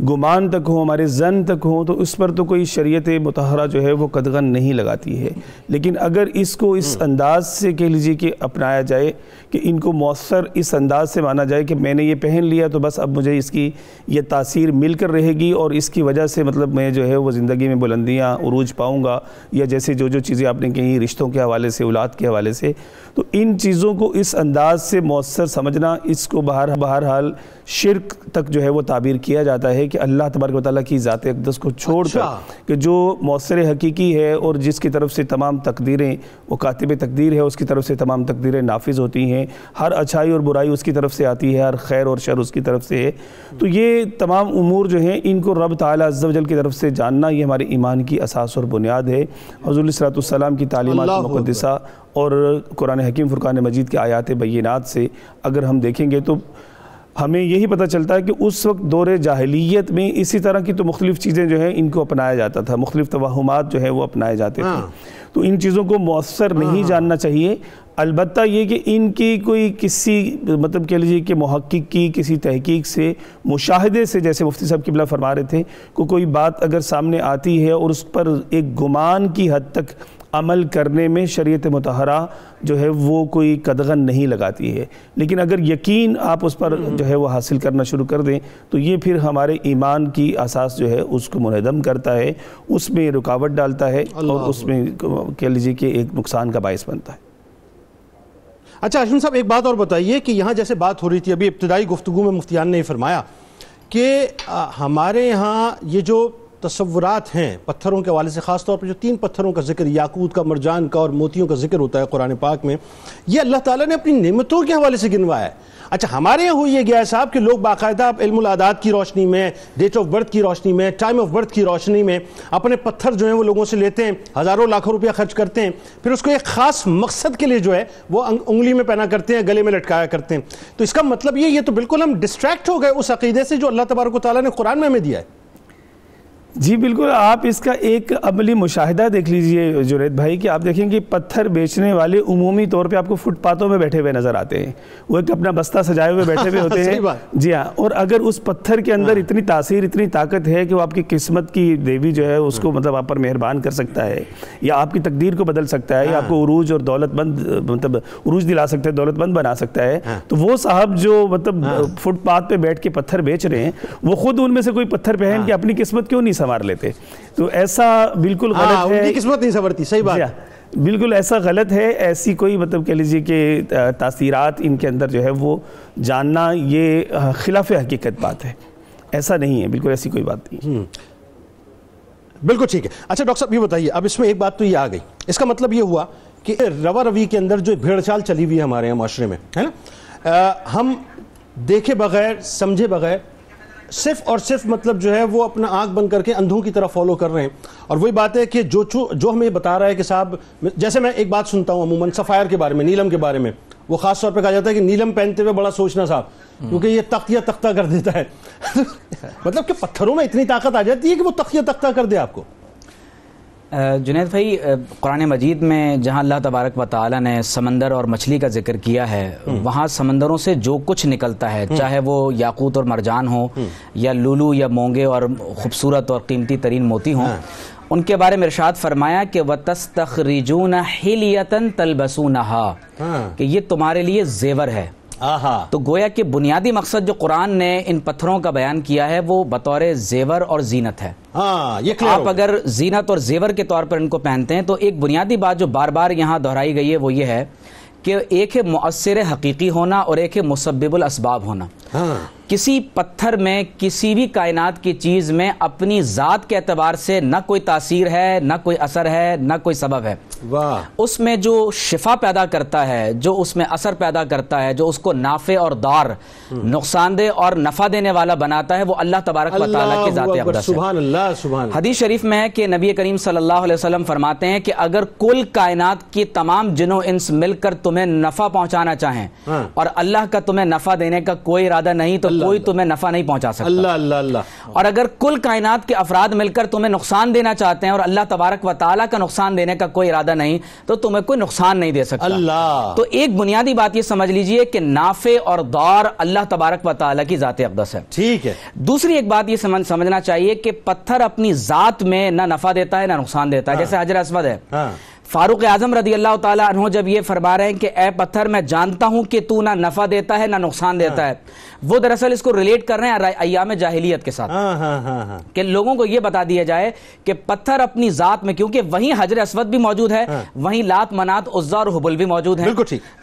گمان تک ہوں، ہمارے ظن تک ہوں، تو اس پر تو کوئی شریعت مطہرہ جو ہے وہ قدغن نہیں لگاتی ہے، لیکن اگر اس کو اس انداز سے کہہ لیجیے کہ اپنایا جائے کہ ان کو مؤثر اس انداز سے مانا جائے کہ میں نے یہ پہن لیا تو بس اب مجھے اس کی یہ تاثیر مل کر رہے گی اور اس کی وجہ سے مطلب میں جو ہے وہ زندگی میں بلندیاں عروج پاؤں گا، یا جیسے جو چیزیں آپ نے کہیں رشتوں کے حوالے سے، اولاد کے حوالے سے، تو ان چیزوں کو اس انداز سے مؤثر سمجھنا، اس کو بہرحال شرک تک جو ہے وہ تعبیر کیا جاتا ہے ہے کہ اللہ تبارک و تعالیٰ کی ذات اقدس کو چھوڑ کر کہ جو مؤثر حقیقی ہے اور جس کی طرف سے تمام تقدیریں، وہ کاتب تقدیر ہے، اس کی طرف سے تمام تقدیریں نافذ ہوتی ہیں، ہر اچھائی اور برائی اس کی طرف سے آتی ہے، ہر خیر اور شر اس کی طرف سے ہے، تو یہ تمام امور جو ہیں ان کو رب تعالیٰ عز و جل کی طرف سے جاننا یہ ہمارے ایمان کی اساس اور بنیاد ہے۔ حضور علیہ السلام کی تعلیمات مقدسہ اور قرآن حکیم فرقان مجید کے آیات بینات سے اگر ہم دیکھیں گے تو ہمیں یہی پتہ چلتا ہے کہ اس وقت دور جاہلیت میں اسی طرح کی تو مختلف چیزیں جو ہیں ان کو اپنایا جاتا تھا، مختلف توہمات جو ہیں وہ اپنائے جاتے تھے، تو ان چیزوں کو مؤثر نہیں جاننا چاہیے۔ البتہ یہ کہ ان کی کوئی کسی مطلب کہہ لیجیے کہ محقق کی کسی تحقیق سے، مشاہدے سے، جیسے مفتی صاحب قبلہ فرما رہے تھے، کوئی بات اگر سامنے آتی ہے اور اس پر ایک گمان کی حد تک عمل کرنے میں شریعت مطہرہ جو ہے وہ کوئی قدغن نہیں لگاتی ہے، لیکن اگر یقین آپ اس پر جو ہے وہ حاصل کرنا شروع کر دیں تو یہ پھر ہمارے ایمان کی اساس جو ہے اس کو منہدم کرتا ہے، اس میں رکاوٹ ڈالتا ہے اور اس میں کہہ لیجیے کہ ایک نقصان کا باعث بنتا ہے۔ اچھا ہاشم صاحب ایک بات اور بتائیے کہ یہاں جیسے بات ہو رہی تھی ابھی ابتدائی گفتگو میں مفتیان نے فرمایا کہ ہمارے یہاں یہ جو تصورات ہیں پتھروں کے حوالے سے، خاص طور پر جو 3 پتھروں کا ذکر، یاقوت کا، مرجان کا اور موتیوں کا ذکر ہوتا ہے قرآن پاک میں، یہ اللہ تعالیٰ نے اپنی نعمتوں کے حوالے سے گنوایا ہے۔ اچھا ہمارے یہاں ہوئی یہ گیا ہے صاحب کہ لوگ باقاعدہ علم العادات کی روشنی میں، ڈیٹ آف برتھ کی روشنی میں، ٹائم آف برتھ کی روشنی میں اپنے پتھر جو ہیں وہ لوگوں سے لیتے ہیں، ہزاروں لاکھوں روپیہ خرچ کرتے ہیں، پھر اس کو ایک خاص مقصد کے لیے جو ہے وہ انگلی میں پہنا کرتے ہیں، گلے میں لٹکایا کرتے ہیں۔ تو اس کا مطلب یہ تو بالکل ہم ڈسٹریکٹ ہو گئے اس عقیدے سے جو اللہ تبارک و تعالیٰ نے قرآن میں ہمیں دیا ہے۔ جی بالکل، آپ اس کا ایک عملی مشاہدہ دیکھ لیجئے جنید بھائی کہ آپ دیکھیں کہ پتھر بیچنے والے عمومی طور پہ آپ کو فٹ پاتھوں میں بیٹھے ہوئے نظر آتے ہیں، وہ ایک اپنا بستہ سجائے ہوئے بیٹھے ہوئے ہوتے ہیں۔ جی ہاں، اور اگر اس پتھر کے اندر اتنی تاثیر، اتنی طاقت ہے کہ وہ آپ کی قسمت کی دیوی جو ہے اس کو مطلب آپ پر مہربان کر سکتا ہے، یا آپ کی تقدیر کو بدل سکتا ہے، یا آپ کو عروج اور دولت مند مطلب عروج دلا سکتا ہے، دولت مند بنا سکتا ہے، تو وہ صاحب جو مطلب فٹ پاتھ پہ بیٹھ کے پتھر بیچ رہے ہیں وہ خود ان میں سے کوئی پتھر پہن کے اپنی قسمت کیوں نہیں سنوار لیتے؟ تو ایسا بالکل غلط ہے، ان کی قسمت نہیں سنورتی، صحیح بات، بالکل ایسا غلط ہے۔ ایسی کوئی مطلب کہہ لیجیے کہ تاثیرات ان کے اندر جو ہے وہ جاننا یہ خلاف حقیقت بات ہے، ایسا نہیں ہے، بالکل ایسی کوئی بات نہیں۔ بالکل ٹھیک ہے۔ اچھا ڈاکٹر صاحب یہ بتائیے، اب اس میں ایک بات تو یہ آ گئی، اس کا مطلب یہ ہوا کہ روا روی کے اندر جو بھیڑ چال چلی ہوئی ہے ہمارے یہاں معاشرے میں، ہے نا، ہم دیکھے بغیر سمجھے بغیر صرف اور صرف مطلب جو ہے وہ اپنا آنکھ بند کر کے اندھوں کی طرف فالو کر رہے ہیں، اور وہی بات ہے کہ جو ہمیں بتا رہا ہے کہ صاحب، جیسے میں ایک بات سنتا ہوں عموماً سفائر کے بارے میں، نیلم کے بارے میں، وہ خاص طور پہ کہا جاتا ہے کہ نیلم پہنتے ہوئے بڑا سوچنا صاحب، کیونکہ یہ تختیہ تختہ کر دیتا ہے۔ مطلب کہ پتھروں میں اتنی طاقت آ جاتی ہے کہ وہ تختیہ تختہ کر دے آپ کو۔ جنید بھائی، قرآن مجید میں جہاں اللہ تبارک و تعالیٰ نے سمندر اور مچھلی کا ذکر کیا ہے، وہاں سمندروں سے جو کچھ نکلتا ہے، چاہے وہ یاقوت اور مرجان ہو، یا لولو یا مونگے اور خوبصورت اور قیمتی ترین موتی ہوں، ان کے بارے میں ارشاد فرمایا کہ وَتَسْتَخْرِجُونَ حِلْيَةً تَلْبَسُونَهَا، کہ یہ تمہارے لیے زیور ہے۔ تو گویا کہ بنیادی مقصد جو قرآن نے ان پتھروں کا بیان کیا ہے وہ بطور زیور اور زینت ہے۔ آپ اگر زینت اور زیور کے طور پر ان کو پہنتے ہیں تو ایک بنیادی بات جو بار بار یہاں دہرائی گئی ہے وہ یہ ہے کہ ایک ہے مؤثر حقیقی ہونا اور ایک ہے مسبب الاسباب ہونا۔ کسی پتھر میں، کسی بھی کائنات کی چیز میں اپنی ذات کے اعتبار سے نہ کوئی تاثیر ہے، نہ کوئی اثر ہے، نہ کوئی سبب ہے۔ اس میں جو شفا پیدا کرتا ہے، جو اس میں اثر پیدا کرتا ہے، جو اس کو نافع اور دار، نقصان دہ اور نفع دینے والا بناتا ہے، وہ اللہ تبارک و تعالیٰ کی ذات اقدس ہے۔ سبحان اللہ، سبحان اللہ۔ حدیث شریف میں ہے کہ نبی کریم صلی اللہ علیہ وسلم فرماتے ہیں کہ اگر کل کائنات کی تمام جن و انس مل کر تمہیں نفع پہنچانا چاہیں اور اللہ کا تمہیں نفع دینے کا کوئی ارادہ نہیں تو کوئی تمہیں نفع نہیں پہنچا سکتا۔ اللہ اللہ اللہ۔ اور اگر کل کائنات کے افراد مل کر تمہیں نقصان دینا چاہتے ہیں اور اللہ تبارک و تعالیٰ کا نقصان دینے کا کوئی ارادہ نہیں تو تمہیں کوئی نقصان نہیں دے سکتا۔ اللہ۔ تو ایک بنیادی بات یہ سمجھ لیجئے کہ نافع اور ضار اللہ تبارک و تعالیٰ کی ذات اقدس ہے۔ ٹھیک ہے۔ دوسری ایک بات یہ سمجھنا چاہیے کہ پتھر اپنی ذات میں نہ نفع دیتا ہے نہ نقصان دیتا ہے، جیسے حجر اسود ہے، فاروق اعظم رضی اللہ تعالیٰ عنہ جب یہ فرما رہے ہیں کہ اے پتھر میں جانتا ہوں کہ تو نہ نفع دیتا ہے نہ نقصان دیتا ہے، وہ دراصل اس کو ریلیٹ کر رہے ہیں ایام جاہلیت کے ساتھ، کہ لوگوں کو یہ بتا دیا جائے کہ پتھر اپنی ذات میں، کیونکہ وہیں حجر اسود بھی موجود ہے، وہیں لات منات عزا اور حبل بھی موجود ہیں،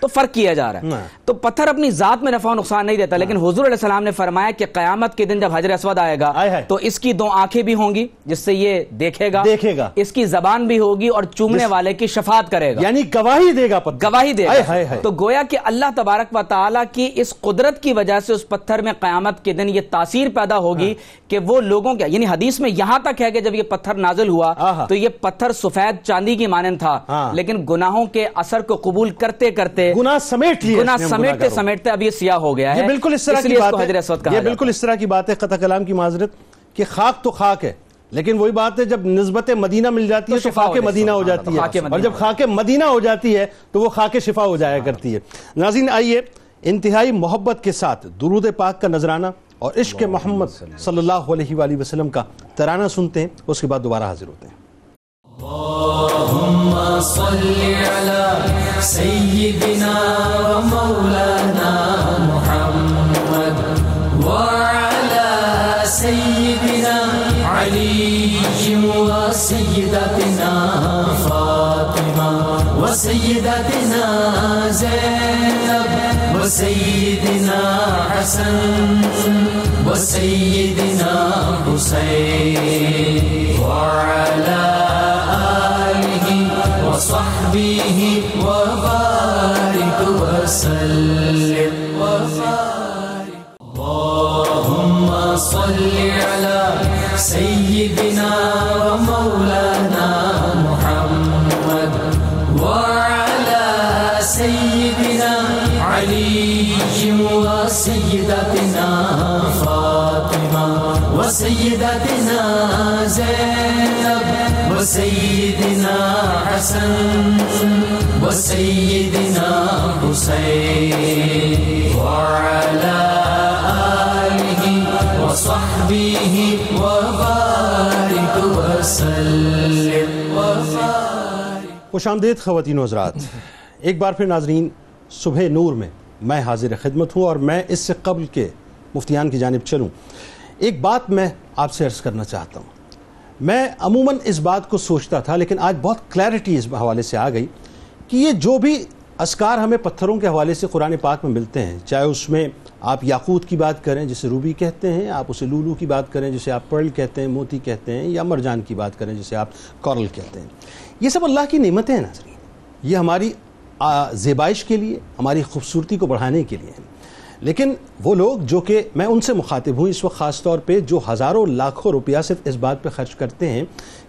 تو فرق کیا جا رہا ہے. تو پتھر اپنی ذات میں نفع و نقصان نہیں دیتا، لیکن حضور علیہ السلام نے فرمایا کہ قیامت کے دن جب حجر اسود آئے گا تو اس کی 2 آنکھیں بھی ہوں گی جس سے یہ دیکھے گا، اس کی زبان بھی ہوگی اور چومنے والے کی شفاعت کرے گا، یعنی گواہی دے گا، گواہی دے گا. تو گویا کہ اللہ تبارک و تعالیٰ کی اس قدرت کی وجہ سے اس پتھر میں قیامت کے دن یہ تاثیر پیدا ہوگی کہ وہ لوگوں کے، یعنی حدیث میں یہاں تک ہے کہ جب یہ پتھر نازل ہوا تو یہ پتھر سفید چاندی کی مانند تھا، لیکن گناہوں کے اثر کو قبول کرتے کرتے، گناہ سمیٹتے سمیٹتے اب یہ سیاہ ہو گیا ہے. یہ بالکل اس طرح کی بات ہے، یہ بالکل اس طرح کی بات ہے، قطع کلام کی معذرت، کہ خاک تو خاک ہے، لیکن وہی بات ہے جب نسبت مدینہ مل جاتی ہے تو خاک مدینہ ہو جاتی ہے، اور جب خاک مدینہ ہو جاتی ہے تو وہ خاک شفا ہو جایا کرتی ہے. ناظرین آئیے انتہائی محبت کے ساتھ درود پاک کا نذرانہ اور عشق محمد صلی اللہ علیہ وآلہ وسلم کا ترانہ سنتے ہیں، اس کے بعد دوبارہ حاضر ہوتے ہیں. اللهم صل على سيدنا ومولانا محمد وعلى سيدنا علي وسيدتنا فاطمة وسيدتنا زينب وسيدنا حسن وسيدنا حسين وعلى وصحبه وبارك وسلم وبارك. اللهم صل على سيدنا ومولانا محمد وعلى سيدنا علي وسيدتنا فاطمة وسيدتنا زينب وسيدنا حسن وسيدنا حسين وعلى آله وصحبه وبارك وسلم وبارك. خوش آمدید خواتین و حضرات، ایک بار پھر ناظرین صبح نور میں حاضر خدمت ہوں، اور میں اس سے قبل کے مفتیان کی جانب چلوں ایک بات میں آپ سے عرض کرنا چاہتا ہوں. میں عموماً اس بات کو سوچتا تھا، لیکن آج بہت کلیئرٹی اس حوالے سے آ گئی کہ یہ جو بھی اذکار ہمیں پتھروں کے حوالے سے قرآن پاک میں ملتے ہیں، چاہے اس میں آپ یاقوت کی بات کریں جسے روبی کہتے ہیں، آپ اسے لولو کی بات کریں جسے آپ پرل کہتے ہیں، موتی کہتے ہیں، یا مرجان کی بات کریں جسے آپ کورل کہتے ہیں، یہ سب اللہ کی نعمتیں ہیں ناظرین. یہ ہماری زیبائش کے لیے، ہماری خوبصورتی کو بڑھانے کے لیے ہیں. لیکن وہ لوگ جو کہ میں ان سے مخاطب ہوں اس وقت خاص طور پہ، جو ہزاروں لاکھوں روپیہ صرف اس بات پہ خرچ کرتے ہیں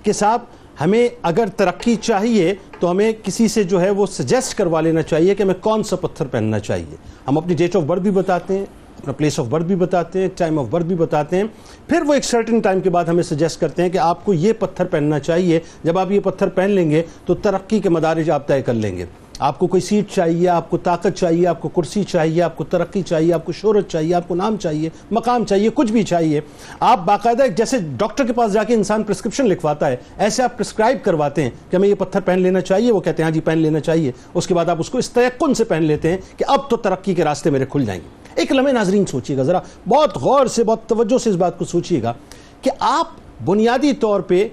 کہ صاحب ہمیں اگر ترقی چاہیے تو ہمیں کسی سے جو ہے وہ سجیسٹ کروا لینا چاہیے کہ ہمیں کون سا پتھر پہننا چاہیے. ہم اپنی ڈیٹ آف برتھ بھی بتاتے ہیں، اپنا پلیس آف برتھ بھی بتاتے ہیں، ٹائم آف برتھ بھی بتاتے ہیں، پھر وہ ایک سرٹن ٹائم کے بعد ہمیں سجیسٹ کرتے ہیں کہ آپ کو یہ پتھر پہننا چاہیے، جب آپ یہ پتھر پہن لیں گے تو ترقی کے مدارج آپ طے کر لیں گے. آپ کو کوئی سیٹ چاہیے، آپ کو طاقت چاہیے، آپ کو کرسی چاہیے، آپ کو ترقی چاہیے، آپ کو شہرت چاہیے، آپ کو نام چاہیے، مقام چاہیے، کچھ بھی چاہیے، آپ باقاعدہ جیسے ڈاکٹر کے پاس جا کے انسان پرسکرپشن لکھواتا ہے، ایسے آپ پرسکرائب کرواتے ہیں کہ ہمیں یہ پتھر پہن لینا چاہیے. وہ کہتے ہیں ہاں جی پہن لینا چاہیے. اس کے بعد آپ اس کو اس تیقن سے پہن لیتے ہیں کہ اب تو ترقی کے راستے میرے کھل جائیں گے. ایک لمحے ناظرین سوچیے گا، ذرا بہت غور سے، بہت توجہ سے اس بات کو سوچیے گا کہ آپ بنیادی طور پہ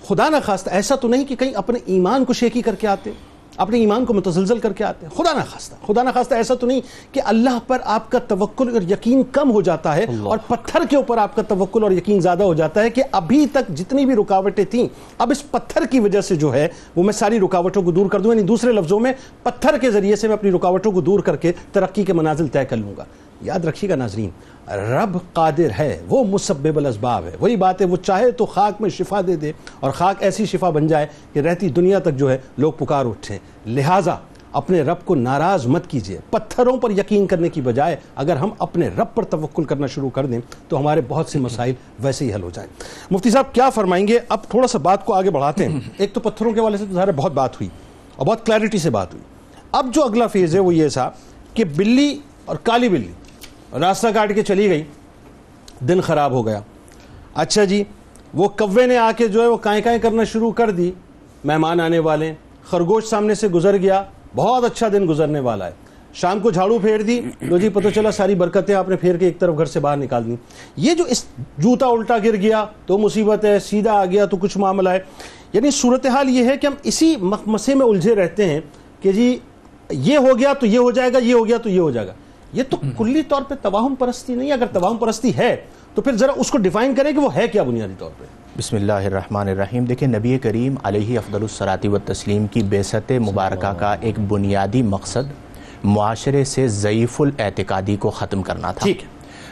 خدا نہ خواستہ ایسا تو نہیں کہ کہیں اپنے ایمان کو شیکی کر کے آتے، اپنے ایمان کو متزلزل کر کے آتے ہیں. خدا نہ خواستہ ایسا تو نہیں کہ اللہ پر آپ کا توکل اور یقین کم ہو جاتا ہے اور پتھر کے اوپر آپ کا توکل اور یقین زیادہ ہو جاتا ہے کہ ابھی تک جتنی بھی رکاوٹیں تھیں اب اس پتھر کی وجہ سے جو ہے وہ میں ساری رکاوٹوں کو دور کر دوں. یعنی دوسرے لفظوں میں پتھر کے ذریعے سے میں اپنی رکاوٹوں کو دور کر کے ترقی کے منازل طے کر لوں گا. یاد رکھیے گا ناظرین، رب قادر ہے، وہ مسبب الاسباب ہے. وہی بات ہے، وہ چاہے تو خاک میں شفا دے دے اور خاک ایسی شفا بن جائے کہ رہتی دنیا تک جو ہے لوگ پکار اٹھیں. لہٰذا اپنے رب کو ناراض مت کیجیے. پتھروں پر یقین کرنے کی بجائے اگر ہم اپنے رب پر توکل کرنا شروع کر دیں تو ہمارے بہت سے مسائل ویسے ہی حل ہو جائیں. مفتی صاحب کیا فرمائیں گے؟ اب تھوڑا سا بات کو آگے بڑھاتے ہیں. ایک تو پتھروں کے حوالے سے تو ظاہر بہت بات ہوئی اور بہت کلیئرٹی سے بات ہوئی. اب جو اگلا فیز ہے وہ یہ تھا کہ بلی اور کالی بلی راستہ کاٹ کے چلی گئی، دن خراب ہو گیا. اچھا جی، وہ کوے نے آ کے جو ہے وہ کائیں کائیں کرنا شروع کر دی، مہمان آنے والے ہیں، خرگوش سامنے سے گزر گیا، بہت اچھا دن گزرنے والا ہے، شام کو جھاڑو پھیر دی، لو جی پتہ چلا ساری برکتیں آپ نے پھیر کے ایک طرف گھر سے باہر نکال دی. یہ جو اس جوتا الٹا گر گیا تو مصیبت ہے، سیدھا آ گیا تو کچھ معاملہ ہے. یعنی صورتحال یہ ہے کہ ہم اسی مخمصے میں الجھے رہتے ہیں کہ جی یہ ہو گیا تو یہ ہو جائے گا، یہ ہو گیا تو یہ ہو جائے گا. یہ تو کلی طور پہ توہم پرستی نہیں ہے. اگر توہم پرستی ہے تو پھر ذرا اس کو ڈیفائن کریں کہ وہ ہے کیا بنیادی طور پہ. بسم اللہ الرحمن الرحیم. دیکھیں نبی کریم علیہ افضل الصلاۃ والتسلیم کی بعثت مبارکہ کا ایک بنیادی مقصد معاشرے سے ضعیف الاعتقادی کو ختم کرنا تھا. ٹھیک ہے.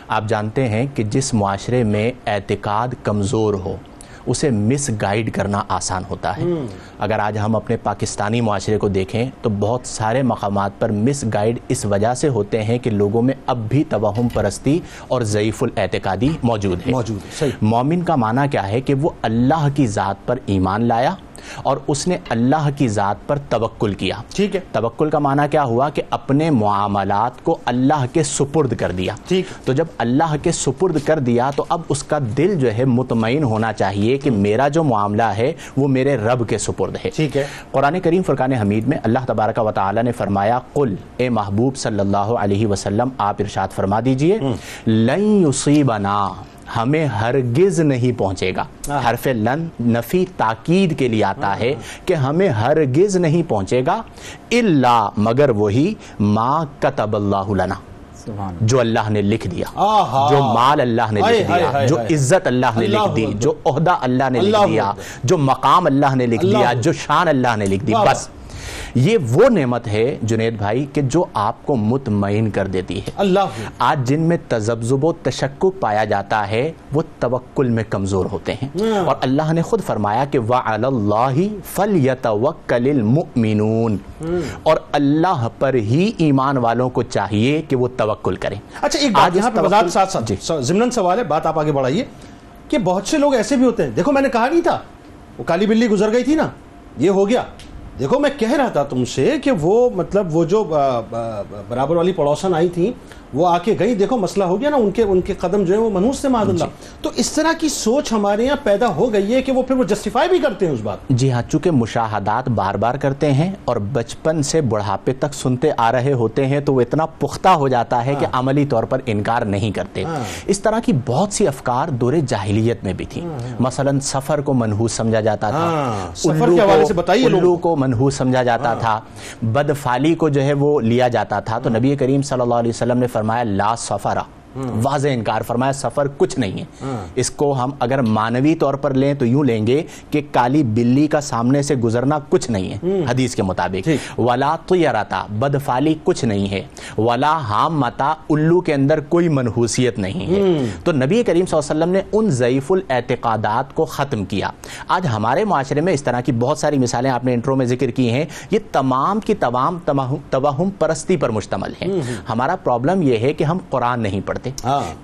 آپ جانتے ہیں کہ جس معاشرے میں اعتقاد کمزور ہو اسے مس گائیڈ کرنا آسان ہوتا ہے. اگر آج ہم اپنے پاکستانی معاشرے کو دیکھیں تو بہت سارے مقامات پر مس گائیڈ اس وجہ سے ہوتے ہیں کہ لوگوں میں اب بھی توہم پرستی اور ضعیف الاعتقادی موجود ہے. صحیح. مومن کا معنی کیا ہے کہ وہ اللہ کی ذات پر ایمان لایا اور اس نے اللہ کی ذات پر توکل کیا. ٹھیک ہے. توکل کا معنی کیا ہوا کہ اپنے معاملات کو اللہ کے سپرد کر دیا. ٹھیک. تو جب اللہ کے سپرد کر دیا تو اب اس کا دل جو ہے مطمئن ہونا چاہیے کہ میرا جو معاملہ ہے وہ میرے رب کے سپرد ہے. ٹھیک ہے. قرآن کریم فرقان حمید میں اللہ تبارک و تعالی نے فرمایا قل اے محبوب صلی اللہ علیہ وسلم آپ ارشاد فرما دیجئے لن یصیبنا ہمیں ہرگز نہیں پہنچے گا. حرف لن نفی تاکید کے لیے آتا ہے کہ ہمیں ہرگز نہیں پہنچے گا الا مگر وہی ما کتب اللہ لنا جو اللہ نے لکھ دیا، جو مال اللہ نے لکھ دیا، جو عزت اللہ نے لکھ دی، جو عہدہ اللہ نے لکھ دیا، جو مقام اللہ نے لکھ دیا، جو شان اللہ نے لکھ دی. بس یہ وہ نعمت ہے جنید بھائی کہ جو آپ کو مطمئن کر دیتی ہے. آج جن میں تذبذب و تشکک پایا جاتا ہے وہ توکل میں کمزور ہوتے ہیں. اور اللہ نے خود فرمایا کہ وَعَلَى اللَّهِ فَلْيَتَوَكَّلِ الْمُؤْمِنُونَ اور اللہ پر ہی ایمان والوں کو چاہیے کہ وہ توکل کریں. اچھا ایک بات یہاں پہ وضاحت ساتھ ساتھ ضمن سوال ہے، بات آپ آگے بڑھائیے کہ بہت سے لوگ ایسے بھی ہوتے ہیں. دیکھو میں نے کہا نہیں تھا وہ کالی بلی گزر گئی تھی نا، یہ ہو گیا. دیکھو میں کہہ رہا تھا تم سے کہ وہ مطلب وہ جو برابر والی پڑوسن آئی تھیں وہ آ کے گئی، دیکھو مسئلہ ہو گیا نا، ان کے قدم جو ہیں وہ منحوس تھے معاذ اللہ. تو اس طرح کی سوچ ہمارے یہاں پیدا ہو گئی ہے کہ وہ پھر وہ جسٹیفائی بھی کرتے ہیں اس بات. جی ہاں، چونکہ مشاہدات بار بار کرتے ہیں اور بچپن سے بڑھاپے تک سنتے آ رہے ہوتے ہیں تو وہ اتنا پختہ ہو جاتا ہے کہ عملی طور پر انکار نہیں کرتے. اس طرح کی بہت سی افکار دور جاہلیت میں بھی تھی. مثلا سفر کو منحوس سمجھا جاتا تھا، سفر کے حوالے سے بتائیے، الو کو منحوس سمجھا جاتا تھا، بدفعلی کو جو ہے وہ لیا جاتا تھا. تو نبی کریم صلی اللہ علیہ وسلم نے فرمایا لا سفرہ، واضح انکار فرمایا سفر کچھ نہیں ہے. اس کو ہم اگر معنوی طور پر لیں تو یوں لیں گے کہ کالی بلی کا سامنے سے گزرنا کچھ نہیں ہے حدیث کے مطابق. ولا طیرتا، بدفعلی کچھ نہیں ہے. ولا حامتا، الو کے اندر کوئی منحوسیت نہیں ہے. تو نبی کریم صلی اللہ علیہ وسلم نے ان ضعیف الاعتقادات کو ختم کیا. آج ہمارے معاشرے میں اس طرح کی بہت ساری مثالیں آپ نے انٹرو میں ذکر کی ہیں. یہ تمام کی تمام توہم پرستی پر مشتمل ہیں. ہمارا پرابلم یہ ہے کہ ہم قرآن نہیں پڑھتے.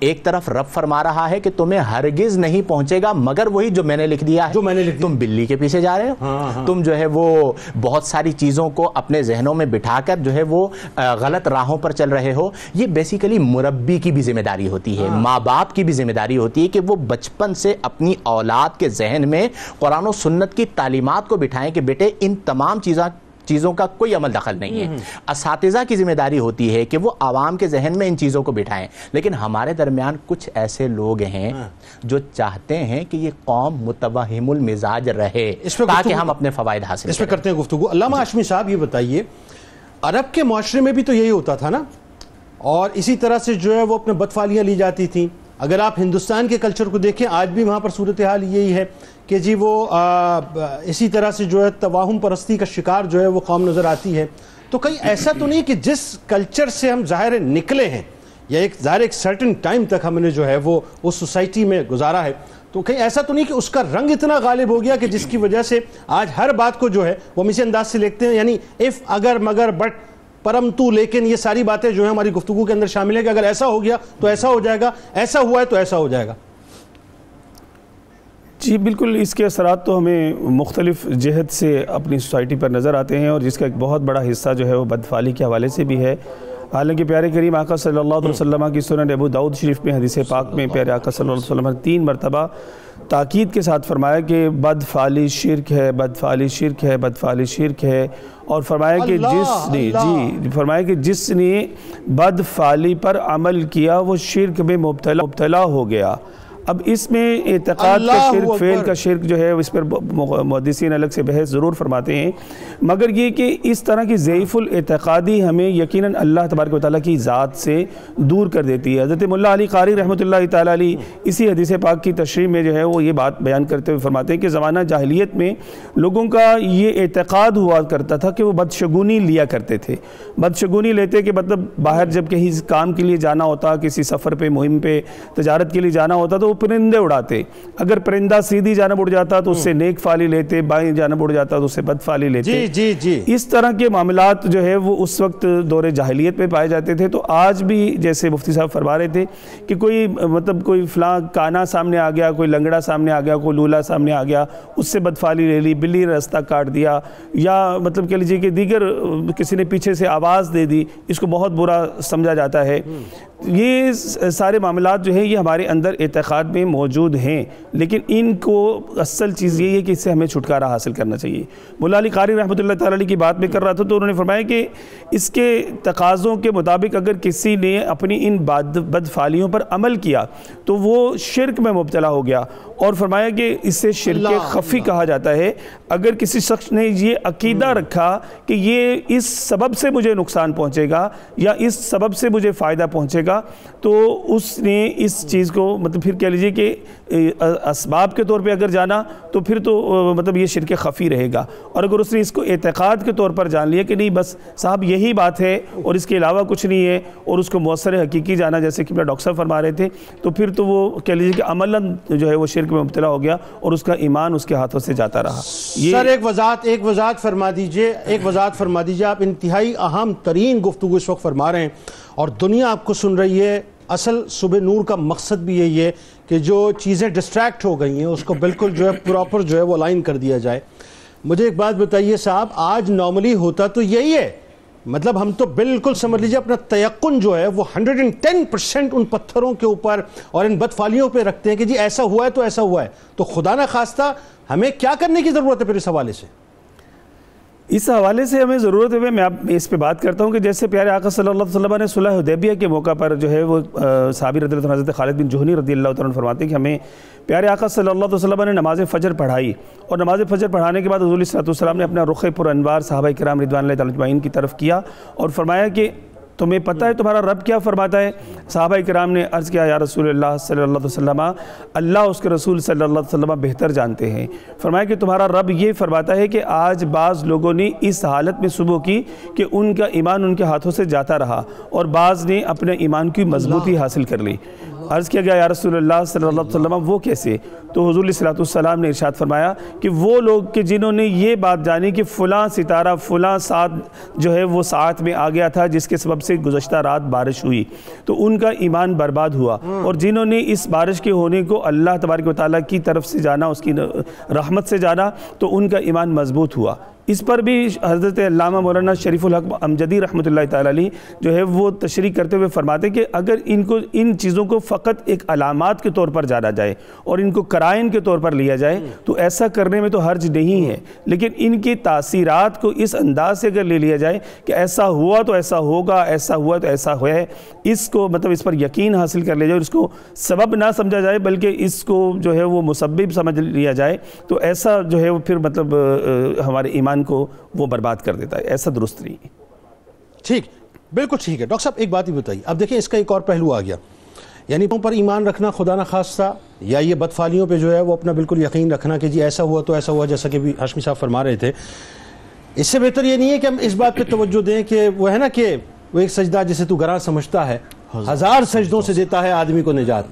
ایک طرف رب فرما رہا ہے کہ تمہیں ہرگز نہیں پہنچے گا مگر وہی جو میں نے لکھ دیا ہے. تم بلی کے پیچھے جا رہے ہو، تم جو ہے وہ بہت ساری چیزوں کو اپنے ذہنوں میں بٹھا کر جو ہے وہ غلط راہوں پر چل رہے ہو. یہ بیسیکلی مربی کی بھی ذمہ داری ہوتی ہے، ماں باپ کی بھی ذمہ داری ہوتی ہے کہ وہ بچپن سے اپنی اولاد کے ذہن میں قرآن و سنت کی تعلیمات کو بٹھائیں کہ بیٹے ان تمام چیزوں کا کوئی عمل دخل نہیں ہے. اساتذہ کی ذمہ داری ہوتی ہے کہ وہ عوام کے ذہن میں ان چیزوں کو بٹھائیں. لیکن ہمارے درمیان کچھ ایسے لوگ ہیں جو چاہتے ہیں کہ یہ قوم متوہم المزاج رہے تاکہ ہم اپنے فوائد حاصل اس پہ کرتے ہیں گفتگو. علامہ ہاشمی صاحب یہ بتائیے، عرب کے معاشرے میں بھی تو یہی ہوتا تھا نا، اور اسی طرح سے جو ہے وہ اپنے بدفعلیاں لی جاتی تھیں. اگر آپ ہندوستان کے کلچر کو دیکھیں آج بھی وہاں پر صورتحال یہی ہے کہ جی وہ اسی طرح سے جو ہے توہم پرستی کا شکار جو ہے وہ قوم نظر آتی ہے. تو کہیں ایسا تو نہیں کہ جس کلچر سے ہم ظاہر نکلے ہیں یا ایک سرٹن ٹائم تک ہم نے جو ہے وہ اس سوسائٹی میں گزارا ہے، تو کہیں ایسا تو نہیں کہ اس کا رنگ اتنا غالب ہو گیا کہ جس کی وجہ سے آج ہر بات کو جو ہے وہ ہم اسی انداز سے لکھتے ہیں، یعنی اف، اگر، مگر، بٹ، پرمتو، لیکن، یہ ساری باتیں جو ہیں ہماری گفتگو کے اندر شامل ہیں کہ اگر ایسا ہو گیا تو ایسا ہو جائے گا، ایسا ہوا ہے تو ایسا ہو جائے گا. جی بالکل، اس کے اثرات تو ہمیں مختلف جہت سے اپنی سوسائٹی پر نظر آتے ہیں، اور جس کا ایک بہت بڑا حصہ جو ہے وہ بدفعلی کے حوالے سے بھی ہے حالانکہ پیارے کریم آقا صلی اللہ علیہ وسلم کی سنن ابو داؤد شریف میں حدیث پاک میں پیارے آقا صلی اللہ علیہ وسلم نے 3 مرتبہ تاکید کے ساتھ فرمایا کہ بدفعلی شرک ہے، بدفعلی شرک ہے، بدفعلی شرک ہے، اور فرمایا کہ جس نے بدفعلی پر عمل کیا وہ شرک میں مبتلا ہو گیا۔ اب اس میں اعتقاد کا شرک، فعل کا شرک جو ہے اس پر محدثین الگ سے بحث ضرور فرماتے ہیں، مگر یہ کہ اس طرح کی ضعیف الاعتقادی ہمیں یقیناً اللہ تبارک و تعالیٰ کی ذات سے دور کر دیتی ہے۔ حضرت مولا علی قاری رحمۃ اللہ تعالیٰ علیہ اسی حدیث پاک کی تشریح میں جو ہے وہ یہ بات بیان کرتے ہوئے فرماتے ہیں کہ زمانہ جاہلیت میں لوگوں کا یہ اعتقاد ہوا کرتا تھا کہ وہ بدشگونی لیا کرتے تھے۔ بدشگونی لیتے کہ مطلب باہر جب کہیں کام کے لیے جانا ہوتا، کسی سفر پہ، مہم پہ، تجارت کے لیے جانا ہوتا تو پرندے اڑاتے، اگر پرندہ سیدھی جانب اڑ جاتا تو اس سے نیک فعلی لیتے، بائیں جانب اڑ جاتا تو اس سے بد فعلی لیتے۔ اس طرح کے معاملات جو ہے وہ اس وقت دور جاہلیت میں پائے جاتے تھے۔ تو آج بھی جیسے مفتی صاحب فرما رہے تھے کہ کوئی مطلب کوئی فلاں کانا سامنے آ گیا، کوئی لنگڑا سامنے آ گیا، کوئی لولا سامنے آ گیا، اس سے بد فعلی لے لی، بلی نے رستہ کاٹ دیا، یا مطلب کہہ لیجیے کہ دیگر کسی نے پیچھے سے آواز دے دی، اس کو بہت برا سمجھا جاتا ہے۔ یہ سارے معاملات جو ہیں یہ ہمارے اندر اعتقاد میں موجود ہیں، لیکن ان کو اصل چیز یہ ہے کہ اس سے ہمیں چھٹکارا حاصل کرنا چاہیے۔ مولا علی قاری رحمۃ اللہ تعالیٰ علیہ کی بات میں کر رہا تھا تو انہوں نے فرمایا کہ اس کے تقاضوں کے مطابق اگر کسی نے اپنی ان بدفعلیوں پر عمل کیا تو وہ شرک میں مبتلا ہو گیا، اور فرمایا کہ اس سے شرک خفی کہا جاتا ہے۔ اگر کسی شخص نے یہ عقیدہ رکھا کہ یہ اس سبب سے مجھے نقصان پہنچے گا یا اس سبب سے مجھے فائدہ پہنچے گا تو اس نے اس چیز کو مطلب پھر کہہ لیجئے کہ اسباب کے طور پہ اگر جانا تو پھر تو مطلب یہ شرک خفی رہے گا، اور اگر اس نے اس کو اعتقاد کے طور پر جان لیا کہ نہیں بس صاحب یہی بات ہے اور اس کے علاوہ کچھ نہیں ہے، اور اس کو مؤثر حقیقی جانا جیسے کہ ڈاکٹر صاحب فرما رہے تھے، تو پھر تو وہ کہہ لیجیے کہ عملاً جو ہے وہ شرک میں مبتلا ہو گیا اور اس کا ایمان اس کے ہاتھوں سے جاتا رہا۔ سر ایک وضاحت فرما دیجئے، آپ انتہائی اہم ترین گفتگو اس وقت فرما رہے ہیں اور دنیا آپ کو سن رہی ہے۔ اصل صبح نور کا مقصد بھی یہی ہے کہ جو چیزیں ڈسٹریکٹ ہو گئی ہیں اس کو بالکل جو ہے پراپر جو ہے وہ لائن کر دیا جائے۔ مجھے ایک بات بتائیے صاحب، آج نارملی ہوتا تو یہی ہے، مطلب ہم تو بالکل سمجھ لیجئے اپنا تیقن جو ہے وہ 110% ان پتھروں کے اوپر اور ان بدفعلیوں پہ رکھتے ہیں کہ جی ایسا ہوا ہے تو ایسا ہوا ہے، تو خدا نہ خواستہ ہمیں کیا کرنے کی ضرورت ہے پھر اس حوالے سے؟ اس حوالے سے ہمیں ضرورت ہے، میں اس پہ بات کرتا ہوں کہ جیسے پیارے آقا صلی اللہ علیہ وسلم نے صلح حدیبیہ کے موقع پر جو ہے وہ صحابی رضی اللہ عنہ حضرت خالد بن جہنی رضی اللہ عنہ فرماتے ہیں کہ ہمیں پیارے آقا صلی اللہ علیہ وسلم نے نماز فجر پڑھائی، اور نماز فجر پڑھانے کے بعد حضور صلی اللہ علیہ وسلم نے اپنا رخ پر انوار صحابہ کرام رضوان اللہ تعالیٰ اجمعین کی طرف کیا اور فرمایا کہ تمہیں پتہ ہے تمہارا رب کیا فرماتا ہے؟ صحابہ کرام نے عرض کیا یا رسول اللہ صلی اللہ علیہ وسلم، اللہ اس کے رسول صلی اللہ علیہ وسلم بہتر جانتے ہیں۔ فرمایا کہ تمہارا رب یہ فرماتا ہے کہ آج بعض لوگوں نے اس حالت میں صبح کی کہ ان کا ایمان ان کے ہاتھوں سے جاتا رہا اور بعض نے اپنے ایمان کی مضبوطی حاصل کر لی۔ عرض کیا گیا یا رسول اللہ صلی اللہ علیہ وسلم وہ کیسے؟ تو حضور صلی اللہ علیہ وسلم نے ارشاد فرمایا کہ وہ لوگ کہ جنہوں نے یہ بات جانی کہ فلاں ستارہ فلاں ساتھ جو ہے وہ ساعت میں آ گیا تھا جس کے سبب سے گزشتہ رات بارش ہوئی، تو ان کا ایمان برباد ہوا، اور جنہوں نے اس بارش کے ہونے کو اللہ تبارک و تعالیٰ کی طرف سے جانا، اس کی رحمت سے جانا، تو ان کا ایمان مضبوط ہوا۔ اس پر بھی حضرت علامہ مولانا شریف الحق امجدی رحمۃ اللہ تعالیٰ علیہ جو ہے وہ تشریح کرتے ہوئے فرماتے کہ اگر ان چیزوں کو فقط ایک علامات کے طور پر جانا جائے اور ان کو قرائن کے طور پر لیا جائے تو ایسا کرنے میں تو حرج نہیں ہے، لیکن ان کی تاثیرات کو اس انداز سے اگر لے لیا جائے کہ ایسا ہوا تو ایسا ہوگا، ایسا ہوا تو ایسا ہوا ہے، اس کو مطلب اس پر یقین حاصل کر لیا جائے، اس کو سبب نہ سمجھا جائے بلکہ اس کو جو ہے وہ مسبب سمجھ لیا جائے، تو ایسا جو ہے وہ پھر مطلب ہمارے ایمان کو وہ برباد کر دیتا ہے، ایسا درست نہیں ہے۔ ٹھیک، بالکل ٹھیک ہے۔ ڈاکٹر صاحب ایک بات ہی بتائیے، اب دیکھیں اس کا ایک اور پہلو آ گیا، یعنی پر ایمان رکھنا خدا نہ خواستہ یا یہ بدفعلیوں پہ جو ہے وہ اپنا بالکل یقین رکھنا کہ جی ایسا ہوا تو ایسا ہوا، جیسا کہ بھی ہاشمی صاحب فرما رہے تھے، اس سے بہتر یہ نہیں ہے کہ ہم اس بات پہ توجہ دیں کہ وہ ہے نا کہ وہ ایک سجدہ جسے تو گراں سمجھتا ہے 1000 سجدوں سے دیتا ہے آدمی کو نجات،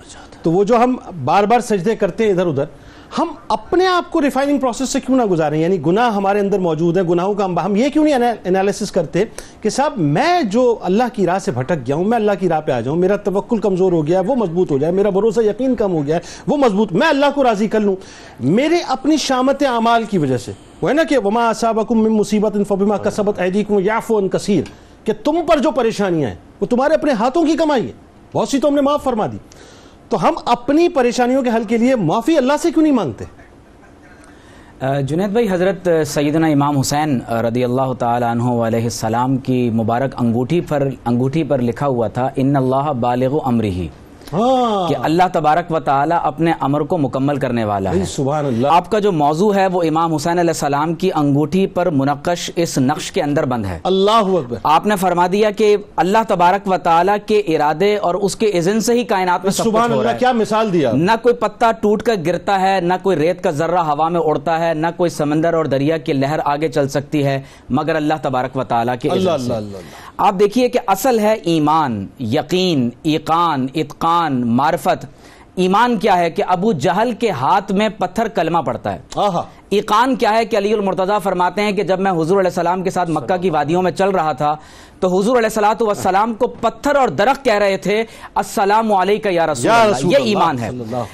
تو وہ جو ہم بار بار سجدے کرتے ہیں ادھر ادھر، ہم اپنے آپ کو ریفائننگ پروسیس سے کیوں نہ گزاریں؟ یعنی گناہ ہمارے اندر موجود ہیں، گناہوں کا ہم یہ کیوں نہیں انالیسس کرتے کہ صاحب میں جو اللہ کی راہ سے بھٹک گیا ہوں، میں اللہ کی راہ پہ آ جاؤں، میرا توکل کمزور ہو گیا ہے وہ مضبوط ہو جائے، میرا بھروسہ یقین کم ہو گیا ہے وہ مضبوط، میں اللہ کو راضی کر لوں، میرے اپنی شامت اعمال کی وجہ سے، وہ ہے نا کہ وما اصابکم من مصیبت فبما کسبت ایدیکم یعفو عن کثیر، کہ تم پر جو پریشانیاں ہیں وہ تمہارے اپنے ہاتھوں کی کمائی ہے، بہت سی تو ہم نے معاف فرما دی، تو ہم اپنی پریشانیوں کے حل کے لیے معافی اللہ سے کیوں نہیں مانگتے؟ جنید بھائی، حضرت سیدنا امام حسین رضی اللہ تعالی عنہ علیہ السلام کی مبارک انگوٹھی پر لکھا ہوا تھا ان اللہ بالغ امرہ، کہ اللہ تبارک و تعالی اپنے امر کو مکمل کرنے والا ہے۔ سبحان اللہ۔ آپ کا جو موضوع ہے وہ امام حسین علیہ السلام کی انگوٹھی پر منقش اس نقش کے اندر بند ہے۔ اللہ اکبر۔ آپ نے فرما دیا کہ اللہ تبارک و تعالی کے ارادے اور اس کے اذن سے ہی کائنات میں سب کچھ ہو رہا ہے۔ سبحان اللہ، کیا مثال دیا۔ نہ کوئی پتا ٹوٹ کر گرتا ہے، نہ کوئی ریت کا ذرہ ہوا میں اڑتا ہے، نہ کوئی سمندر اور دریا کی لہر آگے چل سکتی ہے مگر اللہ تبارک و تعالی کے اذن سے۔ آپ دیکھیے کہ اصل ہے ایمان، یقین، ایقان، اتقان، معرفت۔ ایمان کیا ہے کہ ابو جہل کے ہاتھ میں پتھر کلمہ پڑتا ہے۔ ایقان کیا ہے کہ علی المرتضیٰ فرماتے ہیں کہ جب میں حضور علیہ السلام کے ساتھ مکہ کی وادیوں میں چل رہا تھا تو حضور علیہ السلام کو پتھر اور درخت کہہ رہے تھے السلام علیکہ یا رسول اللہ، یہ ایمان ہے۔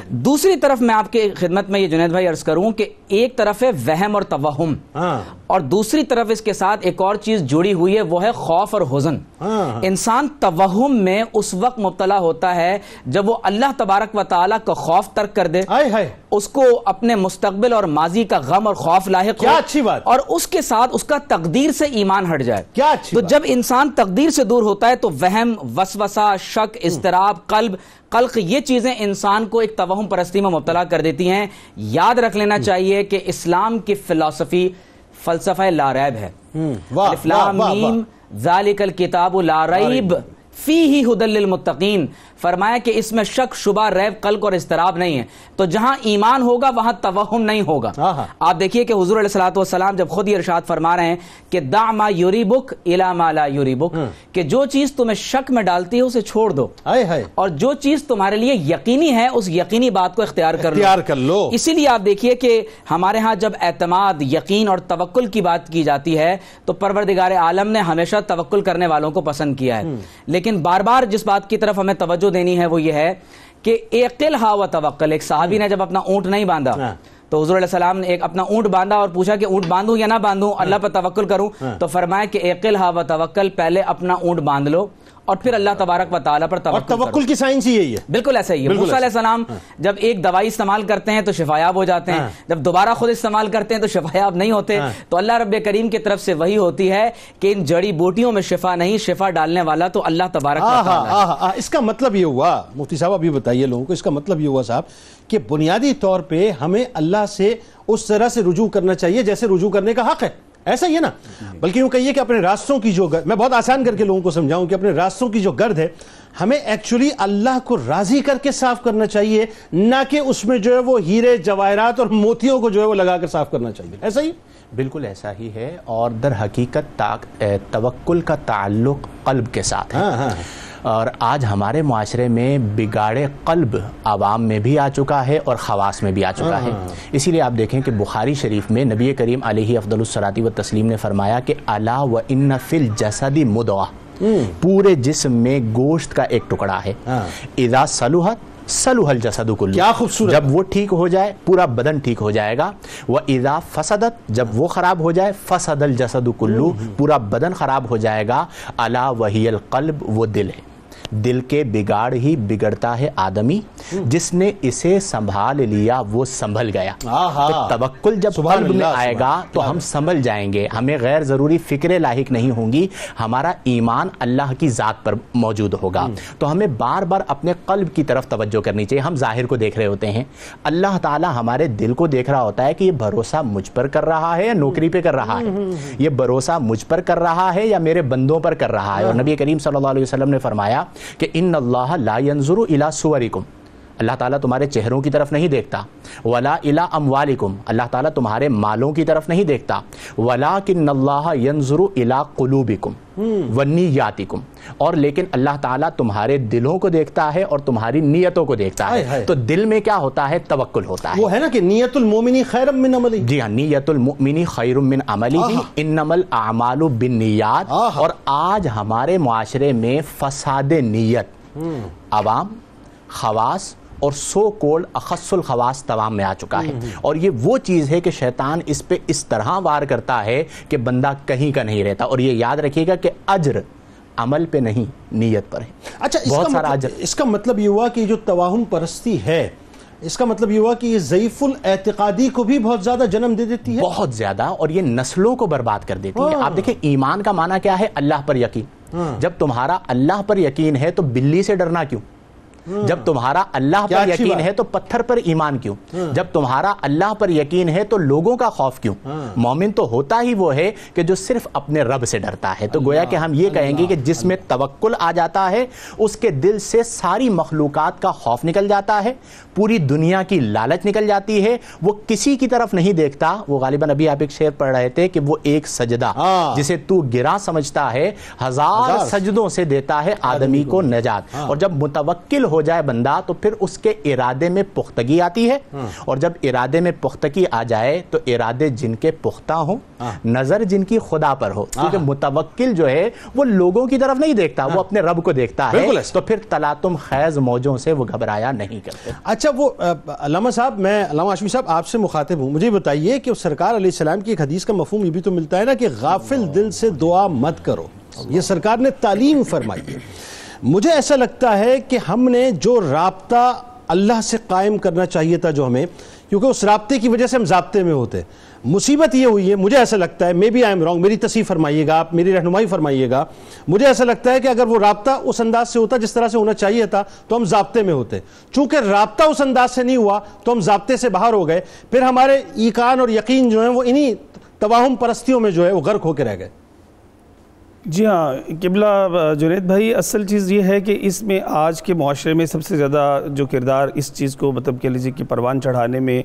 دوسری طرف میں آپ کے خدمت میں یہ جنید بھائی عرض کروں کہ ایک طرف ہے وہم اور توہم، اور دوسری طرف اس کے ساتھ ایک اور چیز جڑی ہوئی ہے، وہ ہے خوف اور حزن۔ انسان توہم میں اس وقت مبتلا ہوتا ہے جب وہ اللہ تبارک و تعالیٰ کا خوف ترک کر دے، اس کو اپنے مستقبل اور ماضی کا غم اور خوف لاحق ہو، اچھی بات، اور اس کے ساتھ اس کا تقدیر سے ایمان ہٹ جائے۔ کیا اچھی تو جب انسان تقدیر سے دور ہوتا ہے تو وہم، وسوسہ، شک، اضطراب، قلق، یہ چیزیں انسان کو ایک توہم پرستی میں مبتلا کر دیتی ہیں۔ یاد رکھ لینا چاہیے کہ اسلام کی فلسفی فلسفہ لا ریب ہے۔ الف لام میم ذالک الکتاب لا ریب فیہ ھدی للمتقین، فرمایا کہ اس میں شک، شبہ، ریب، قلق اور اضطراب نہیں ہے۔ تو جہاں ایمان ہوگا وہاں توہم نہیں ہوگا۔ آپ دیکھیے کہ حضور علیہ السلام جب خود یہ ارشاد فرما رہے ہیں کہ دع ما یریبک الی ما لا یریبک، کہ جو چیز تمہیں شک میں ڈالتی ہے اسے چھوڑ دو، اور جو چیز تمہارے لیے یقینی ہے اس یقینی بات کو اختیار کر لو۔ اسی لیے آپ دیکھیے کہ ہمارے ہاں جب اعتماد، یقین اور توکل کی بات کی جاتی ہے تو پروردگار عالم نے ہمیشہ توکل کرنے والوں کو پسند کیا ہے، لیکن بار بار جس بات کی طرف ہمیں توجہ دینی ہے وہ یہ ہے کہ اعقلھا وتوکل۔ ایک صحابی نے جب اپنا اونٹ نہیں باندھا تو حضور علیہ السلام نے اپنا اونٹ باندھا اور پوچھا کہ اونٹ باندھوں یا نہ باندھوں، اللہ پر توکل کروں؟ تو فرمایا کہ اعقلھا وتوکل، پہلے اپنا اونٹ باندھ لو اور پھر اللہ تبارک و تعالیٰ پر توکل کرو۔ توکل کی سائنس ہی یہی ہے۔ بالکل ایسا ہی ہے۔ موسیٰ علیہ السلام جب ایک دوائی استعمال کرتے ہیں تو شفایاب ہو جاتے ہیں، جب دوبارہ خود استعمال کرتے ہیں تو شفایاب نہیں ہوتے۔ تو اللہ رب کریم کی طرف سے وہی ہوتی ہے کہ ان جڑی بوٹیوں میں شفا نہیں، شفا ڈالنے والا تو اللہ تبارک و تعالیٰ۔ اس کا مطلب یہ ہوا، مفتی صاحب ابھی بتائیے لوگوں کو، اس کا مطلب یہ ہوا صاحب کہ بنیادی طور پہ ہمیں اللہ سے اس طرح سے رجوع کرنا چاہیے جیسے رجوع کرنے کا حق ہے، ایسا ہی ہے نا؟ بلکہ یوں کہیے کہ اپنے راستوں کی جو گرد، میں بہت آسان کر کے لوگوں کو سمجھاؤں کہ اپنے راستوں کی جو گرد ہے ہمیں ایکچولی اللہ کو راضی کر کے صاف کرنا چاہیے، نہ کہ اس میں جو ہے وہ ہیرے جواہرات اور موتیوں کو جو ہے وہ لگا کر صاف کرنا چاہیے۔ ایسا ہی؟ بالکل ایسا ہی ہے، اور در حقیقت توکل کا تعلق قلب کے ساتھ ہے۔ اور آج ہمارے معاشرے میں بگاڑے قلب عوام میں بھی آ چکا ہے اور خواص میں بھی آ چکا ہے۔ اسی لیے آپ دیکھیں کہ بخاری شریف میں نبی کریم علیہ افضل الصلاۃ والتسلیم نے فرمایا کہ الا وان فی الجسد مضغہ، پورے جسم میں گوشت کا ایک ٹکڑا ہے، اذا صلحت صلح الجسد کلہ، کیا خوبصورت، جب وہ ٹھیک ہو جائے پورا بدن ٹھیک ہو جائے گا، وَإِذَا فَسَدَتْ، جب وہ خراب ہو جائے فَسَدَ الْجَسَدُ كُلُّهُ، پورا بدن خراب ہو جائے گا۔ أَلَا وَهِيَ الْقَلْبُ، وہ دل ہے، دل کے بگاڑ ہی بگڑتا ہے آدمی، جس نے اسے سنبھال لیا وہ سنبھل گیا۔ تو توکل جب قلب میں آئے گا تو ہم سنبھل جائیں گے، ہمیں غیر ضروری فکریں لاحق نہیں ہوں گی، ہمارا ایمان اللہ کی ذات پر موجود ہوگا۔ تو ہمیں بار بار اپنے قلب کی طرف توجہ کرنی چاہیے۔ ہم ظاہر کو دیکھ رہے ہوتے ہیں، اللہ تعالیٰ ہمارے دل کو دیکھ رہا ہوتا ہے کہ یہ بھروسہ مجھ پر کر رہا ہے یا نوکری پہ کر رہا ہے، یہ بھروسہ مجھ پر کر رہا ہے یا میرے بندوں پر کر رہا ہے۔ اور نبی کریم صلی اللہ علیہ وسلم نے فرمایا کہ ان اللہ لا ينظر الى صورکم، اللہ تعالیٰ تمہارے چہروں کی طرف نہیں دیکھتا، ولا الى اموالکم، اللہ تعالیٰ تمہارے مالوں کی طرف نہیں دیکھتا، ولکن اللہ ينظر الى قلوبکم ونیاتکم، اور لیکن اللہ تعالیٰ تمہارے دلوں کو دیکھتا ہے اور تمہاری نیتوں کو دیکھتا ہے۔ تو دل میں کیا ہوتا ہے؟ توکل ہوتا ہے۔ وہ ہے نا کہ نیت المومن خیر من عملی، جی ہاں، نیت المؤمن خیر من عملی، انما الاعمال بالنیات۔ اور آج ہمارے معاشرے میں فساد نیت عوام، خواص اور سو کولڈ اخص الخواص تمام میں آ چکا ہے، اور یہ وہ چیز ہے کہ شیطان اس پہ اس طرح وار کرتا ہے کہ بندہ کہیں کا نہیں رہتا۔ اور یہ یاد رکھیے گا کہ اجر عمل پہ نہیں نیت پر ہے۔ اچھا بہت سارا اس کا مطلب یہ ہوا کہ جو توہم پرستی ہے، اس کا مطلب یہ ہوا کہ یہ ضعیف الاعتقادی کو بھی بہت زیادہ جنم دے دیتی ہے، بہت زیادہ، اور یہ نسلوں کو برباد کر دیتی ہے۔ آپ دیکھیں ایمان کا معنی کیا ہے؟ اللہ پر یقین۔ جب تمہارا اللہ پر یقین ہے تو بلی سے ڈرنا کیوں؟ جب تمہارا اللہ پر یقین ہے تو پتھر پر ایمان کیوں؟ جب تمہارا اللہ پر یقین ہے تو لوگوں کا خوف کیوں؟ مومن تو ہوتا ہی وہ ہے کہ جو صرف اپنے رب سے ڈرتا ہے۔ تو گویا کہ ہم یہ کہیں گے کہ جس میں توکل آ جاتا ہے اس کے دل سے ساری مخلوقات کا خوف نکل جاتا ہے، پوری دنیا کی لالچ نکل جاتی ہے، وہ کسی کی طرف نہیں دیکھتا۔ وہ غالباً ابھی آپ ایک شعر پڑھ رہے تھے کہ وہ ایک سجدہ جسے تو گراں سمجھتا ہے ہزار سجدوں سے دیتا ہے آدمی کو نجات۔ اور جب متوکل ہو جائے بندہ تو پھر اس کے ارادے میں پختگی آتی ہے، اور جب ارادے میں پختگی آ جائے تو ارادے جن کے پختہ ہوں، نظر جن کی خدا پر ہو، کیونکہ متوکل جو ہے وہ لوگوں کی طرف نہیں دیکھتا، وہ اپنے رب کو دیکھتا ہے، تو پھر تلاطم خیز موجوں سے وہ گھبرایا نہیں کرتے۔ اچھا وہ علامہ صاحب، میں علامہ ہاشمی صاحب آپ سے مخاطب ہوں، مجھے بتائیے کہ سرکار علیہ السلام کی ایک حدیث کا مفہوم یہ بھی تو ملتا ہے نا کہ غافل دل سے دعا مت کرو، یہ سرکار نے تعلیم فرمائی ہے۔ مجھے ایسا لگتا ہے کہ ہم نے جو رابطہ اللہ سے قائم کرنا چاہیے تھا، جو ہمیں، کیونکہ اس رابطے کی وجہ سے ہم ضابطے میں ہوتے، مصیبت یہ ہوئی ہے، مجھے ایسا لگتا ہے، may be I am wrong, میری تصحیح فرمائیے گا آپ، میری رہنمائی فرمائیے گا، مجھے ایسا لگتا ہے کہ اگر وہ رابطہ اس انداز سے ہوتا جس طرح سے ہونا چاہیے تھا تو ہم ضابطے میں ہوتے، چونکہ رابطہ اس انداز سے نہیں ہوا تو ہم ضابطے سے باہر ہو گئے، پھر ہمارے ایقان اور یقین جو ہیں وہ انہی توہم پرستیوں میں جو ہے وہ غرق ہو کے رہ گئے۔ جی ہاں قبلہ جنید بھائی، اصل چیز یہ ہے کہ اس میں آج کے معاشرے میں سب سے زیادہ جو کردار اس چیز کو مطلب کہہ لیجیے کہ پروان چڑھانے میں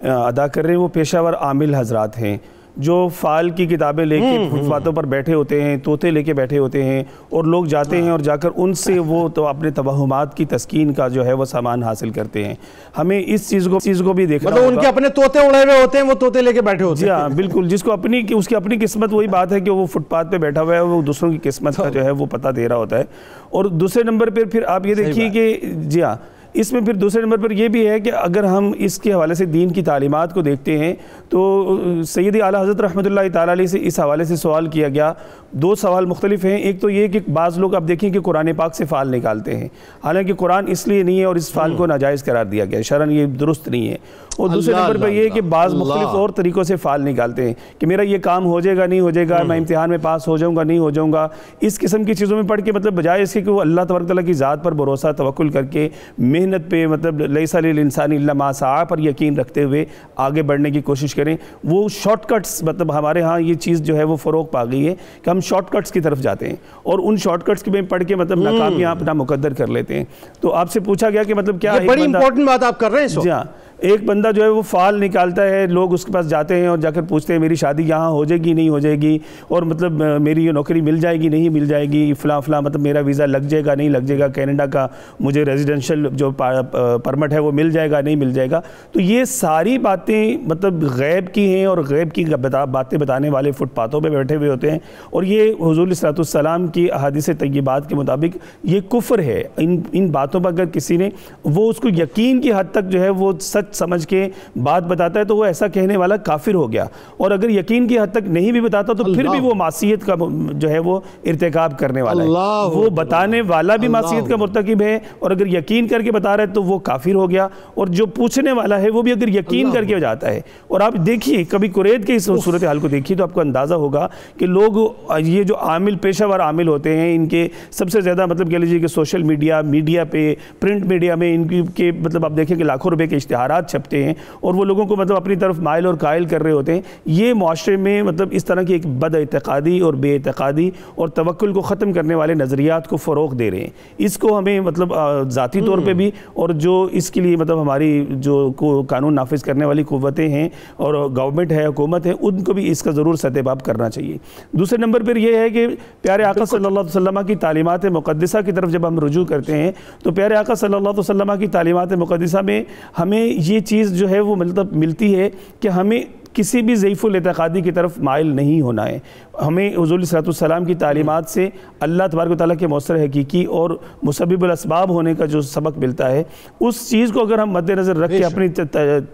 ادا کر رہے ہیں وہ پیشہ ور عامل حضرات ہیں، جو فال کی کتابیں لے کے فٹ پاتھوں پر بیٹھے ہوتے ہیں، طوطے لے کے بیٹھے ہوتے ہیں، اور لوگ جاتے ہیں اور جا کر ان سے وہ تو اپنے توہمات کی تسکین کا جو ہے وہ سامان حاصل کرتے ہیں۔ ہمیں اس چیز کو بھی دیکھنا ہوگا، مطلب ان کے اپنے طوطے اڑے ہوئے ہوتے ہیں، وہ طوطے لے کے بیٹھے ہوتے ہیں۔ جی ہاں بالکل، جس کو اس کی اپنی قسمت، وہی بات ہے کہ وہ فٹ پاتھ پہ بیٹھا ہوا ہے، وہ دوسروں کی قسمت کا جو ہے وہ پتہ دے رہا ہوتا ہے۔ اور دوسرے نمبر پھر آپ یہ دیکھیے کہ جی ہاں اس میں پھر دوسرے نمبر پر یہ بھی ہے کہ اگر ہم اس کے حوالے سے دین کی تعلیمات کو دیکھتے ہیں تو سیدی اعلیٰ حضرت رحمۃ اللہ تعالیٰ علیہ سے اس حوالے سے سوال کیا گیا، دو سوال مختلف ہیں۔ ایک تو یہ کہ بعض لوگ آپ دیکھیں کہ قرآن پاک سے فعال نکالتے ہیں، حالانکہ قرآن اس لیے نہیں ہے اور اس فعال کو ناجائز قرار دیا گیا، شرعاً یہ درست نہیں ہے۔ اور دوسرے نمبر پر یہ ہے کہ بعض مختلف اور طریقوں سے فعال نکالتے ہیں کہ میرا یہ کام ہو جائے گا نہیں ہو جائے گا، میں امتحان میں پاس ہو جاؤں گا نہیں ہو جاؤں گا، اس قسم کی چیزوں میں پڑھ کے مطلب بجائے اس کے کہ وہ اللہ تبارک تعالیٰ کی ذات پر بھروسہ توکل کر کے محنت پہ مطلب لیس للانسان الا ما سعی پر یقین رکھتے ہوئے آگے بڑھنے کی کوشش کریں۔ وہ شارٹ کٹس، مطلب ہمارے ہاں یہ چیز جو ہے وہ فروغ پا گئی ہے کہ ہم شارٹ کٹس کی طرف جاتے ہیں اور ان شارٹ کٹس میں پڑھ کے مطلب ناکامیاں اپنا مقدر کر لیتے ہیں۔ تو آپ سے پوچھا گیا کہ مطلب کیا بڑی امپورٹنٹ بات آپ کر رہے ہیں۔ جی ہاں، ایک بندہ جو ہے وہ فعال نکالتا ہے، لوگ اس کے پاس جاتے ہیں اور جا کر پوچھتے ہیں میری شادی یہاں ہو جائے گی نہیں ہو جائے گی، اور مطلب میری یہ نوکری مل جائے گی نہیں مل جائے گی، فلاں فلاں مطلب میرا ویزا لگ جائے گا نہیں لگ جائے گا، کینیڈا کا مجھے ریزیڈنشل جو پرمٹ ہے وہ مل جائے گا نہیں مل جائے گا۔ تو یہ ساری باتیں مطلب غیب کی ہیں اور غیب کی باتیں بتانے والے فٹ پاتھوں پہ بیٹھے ہوئے ہوتے ہیں، اور یہ حضور علیہ السلام کی احادیث طیبات کے مطابق یہ کفر ہے۔ ان باتوں پر اگر کسی نے وہ اس کو یقین کی حد تک جو ہے وہ سچ سمجھ کے بات بتاتا ہے تو وہ ایسا کہنے والا کافر ہو گیا، اور اگر یقین کی حد تک نہیں بھی بتاتا تو پھر بھی وہ معصیت کا جو ہے وہ ارتکاب کرنے والا ہے۔ وہ بتانے والا بھی معصیت کا مرتکب ہے، اور اگر یقین کر کے بتا رہا ہے تو وہ کافر ہو گیا، اور جو پوچھنے والا ہے وہ بھی اگر یقین کر کے جاتا ہے۔ اور آپ دیکھیے کبھی قریت کے اس صورتحال کو دیکھیے تو آپ کو اندازہ ہوگا کہ لوگ یہ جو عامل پیشہ ور عامل ہوتے ہیں، ان کے سب سے زیادہ مطلب کہہ لیجیے کہ سوشل میڈیا پہ پرنٹ میڈیا میں ان کے مطلب آپ دیکھیں کہ لاکھوں روپے کے اشتہارات چھپتے ہیں اور وہ لوگوں کو مطلب اپنی طرف مائل اور قائل کر رہے ہوتے ہیں۔ یہ معاشرے میں مطلب اس طرح کی ایک بد اعتقادی اور بے اعتقادی اور توکل کو ختم کرنے والے نظریات کو فروغ دے رہے ہیں۔ اس کو ہمیں مطلب ذاتی طور پہ بھی، اور جو اس کے لیے مطلب ہماری جو قانون نافذ کرنے والی قوتیں ہیں اور گورنمنٹ ہے حکومت ہے، ان کو بھی اس کا ضرور سدباب کرنا چاہیے۔ دوسرے نمبر پر یہ ہے کہ پیارے آقا صلی اللہ علیہ وسلم کی تعلیمات مقدسہ کی طرف جب ہم رجوع کرتے ہیں تو پیارے آقا صلی اللہ علیہ وسلم کی تعلیمات مقدسہ میں ہمیں یہ چیز جو ہے وہ مطلب ملتی ہے کہ ہمیں کسی بھی ضعیف الاعتقادی کی طرف مائل نہیں ہونا ہے۔ ہمیں حضور علیہ السلام کی تعلیمات سے اللہ تبارک و تعالیٰ کے مؤثر حقیقی اور مسبب الاسباب ہونے کا جو سبق ملتا ہے، اس چیز کو اگر ہم مد نظر رکھ کے اپنی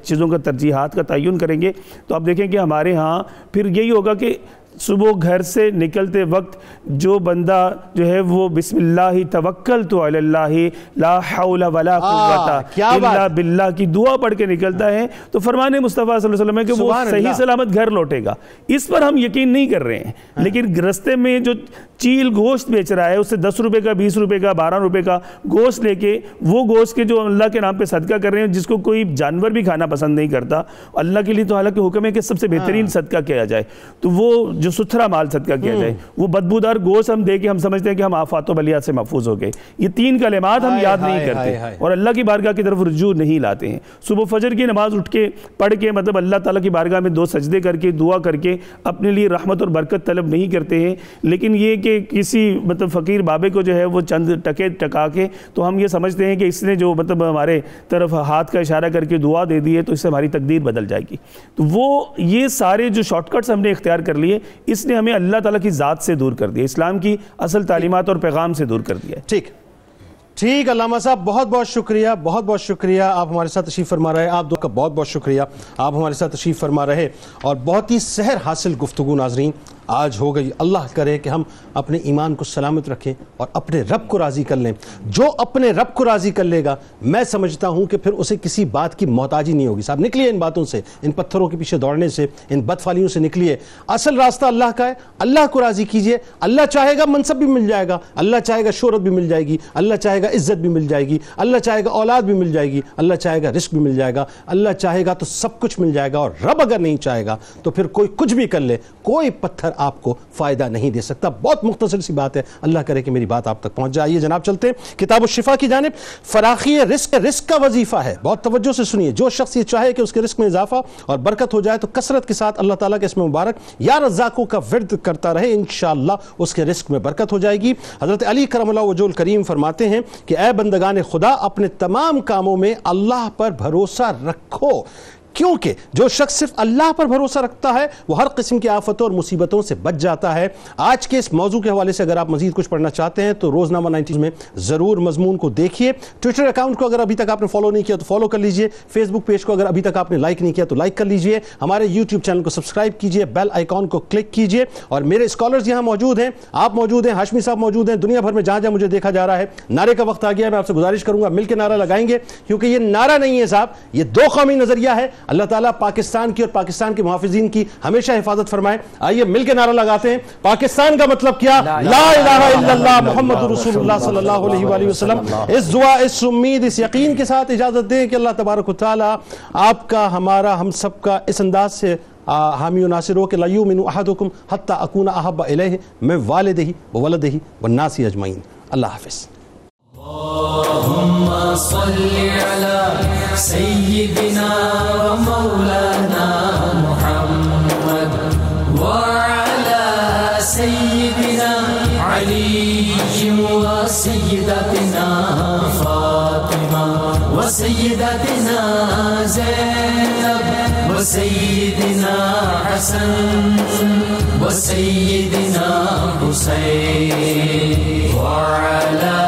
چیزوں کا ترجیحات کا تعین کریں گے تو آپ دیکھیں کہ ہمارے ہاں پھر یہی ہوگا کہ صبح گھر سے نکلتے وقت جو بندہ جو ہے وہ بسم اللہ توکلت علی اللہ لا حول ولا قوت الا باللہ کی دعا پڑھ کے نکلتا ہے تو فرمان مصطفیٰ صلی اللہ علیہ وسلم ہے کہ وہ صحیح سلامت گھر لوٹے گا. اس پر ہم یقین نہیں کر رہے ہیں, لیکن رستے میں جو چیل گوشت بیچ رہا ہے اس سے 10 روپے کا 20 روپے کا 12 روپے کا گوشت لے کے, وہ گوشت کے جو اللہ کے نام پہ صدقہ کر رہے ہیں, جس کو کوئی جانور بھی کھانا پسند نہیں کرتا, اللہ کے لیے تو حالانکہ حکم ہے کہ سب سے بہترین صدقہ کیا جائے, تو وہ جو ستھرا مال صدقہ کیا جائے, وہ بدبودار گوشت ہم دے کے ہم سمجھتے ہیں کہ ہم آفات و بلیات سے محفوظ ہو گئے. یہ 3 کلمات ہم یاد نہیں کرتے اور اللہ کی بارگاہ کی طرف رجوع نہیں لاتے ہیں. صبح فجر کی نماز اٹھ کے پڑھ کے مطلب اللہ تعالیٰ کی بارگاہ میں 2 سجدے کر کے دعا کر کے اپنے لیے رحمت اور برکت طلب نہیں کرتے ہیں, لیکن یہ کہ کسی مطلب فقیر بابے کو جو ہے وہ چند ٹکے ٹکا کے تو ہم یہ سمجھتے ہیں کہ اس نے جو مطلب ہمارے طرف ہاتھ کا اشارہ کر کے دعا دے دی ہے تو اس سے ہماری تقدیر بدل جائے گی. تو وہ یہ سارے جو شارٹ کٹس ہم نے اختیار کر لیے, اس نے ہمیں اللہ تعالیٰ کی ذات سے دور کر دیا, اسلام کی اصل تعلیمات اور پیغام سے دور کر دیا. ٹھیک علامہ صاحب, بہت بہت شکریہ, بہت بہت شکریہ, آپ ہمارے ساتھ تشریف فرما رہے, آپ دو کا بہت بہت شکریہ, آپ ہمارے ساتھ تشریف فرما رہے, اور بہت ہی سحر حاصل گفتگو ناظرین آج ہو گئی. اللہ کرے کہ ہم اپنے ایمان کو سلامت رکھیں اور اپنے رب کو راضی کر لیں. جو اپنے رب کو راضی کر لے گا, میں سمجھتا ہوں کہ پھر اسے کسی بات کی محتاجی نہیں ہوگی. صاحب نکلیے ان باتوں سے, ان پتھروں کے پیچھے دوڑنے سے, ان بدفعلیوں سے نکلیے. اصل راستہ اللہ کا ہے, اللہ کو راضی کیجئے. اللہ چاہے گا منصب بھی مل جائے گا, اللہ چاہے گا شہرت بھی مل جائے گی, اللہ چاہے گا عزت بھی مل جائے گی, اللہ چاہے گا اولاد بھی مل جائے گی, اللہ چاہے گا رزق بھی مل جائے گا, اللہ چاہے گا تو سب کچھ مل جائے گا. اور رب اگر نہیں چاہے گا تو پھر کوئی کچھ بھی کر لے, کوئی پتھر آپ کو فائدہ نہیں دے سکتا. بہت مختصر سی بات ہے, اللہ کرے کہ میری بات آپ تک پہنچ جائے. جناب چلتے ہیں کتاب الشفا کی جانب. فراخی رزق کا وظیفہ ہے, بہت توجہ سے سنیے. جو شخص یہ چاہے کہ اس کے رزق میں اضافہ اور برکت ہو جائے تو کثرت کے ساتھ اللہ تعالیٰ کے اسم مبارک یا رزاقوں کا ورد کرتا رہے, انشاءاللہ اس کے رزق میں برکت ہو جائے گی. حضرت علی کرم اللہ وجہہ الکریم فرماتے ہیں کہ اے بندگان خدا, اپنے تمام کاموں میں اللہ پر بھروسہ رکھو, کیونکہ جو شخص صرف اللہ پر بھروسہ رکھتا ہے وہ ہر قسم کی آفتوں اور مصیبتوں سے بچ جاتا ہے. آج کے اس موضوع کے حوالے سے اگر آپ مزید کچھ پڑھنا چاہتے ہیں تو روزنامہ 90 میں ضرور مضمون کو دیکھیے. ٹویٹر اکاؤنٹ کو اگر ابھی تک آپ نے فالو نہیں کیا تو فالو کر لیجئے. فیس بک پیج کو اگر ابھی تک آپ نے لائک نہیں کیا تو لائک کر لیجئے. ہمارے یوٹیوب چینل کو سبسکرائب کیجئے, بیل آئیکن کو کلک کیجئے. اور میرے اسکالرز یہاں موجود ہیں, آپ موجود ہیں, ہاشمی صاحب موجود ہیں, دنیا بھر میں جہاں جہاں مجھے دیکھا جا رہا ہے. نعرے کا وقت آ گیا ہے, میں آپ سے گزارش کروں گا مل کے نعرہ لگائیں گے, کیونکہ یہ نعرہ نہیں ہے صاحب, یہ 2 قومی نظریہ ہے. اللہ تعالیٰ پاکستان کی اور پاکستان کے محافظین کی ہمیشہ حفاظت فرمائے. آئیے مل کے نعرہ لگاتے ہیں. پاکستان کا مطلب کیا؟ لا الہ الا اللہ محمد رسول اللہ صلی اللہ علیہ وآلہ وسلم. اس دعا, اس امید, اس یقین کے ساتھ اجازت دیں کہ اللہ تبارک و تعالیٰ آپ کا, ہمارا, ہم سب کا اس انداز سے حامی و ناصر ہو کہ لا یؤمن احدکم حتی اکون احب الیہ من والدہ وولدہ والناس اجمعین. اللہ حافظ. اللهم صل على سيدنا ومولانا محمد وعلى سيدنا علي وسيدتنا فاطمة وسيدتنا زينب وسيدنا حسن وسيدنا حسين وعلى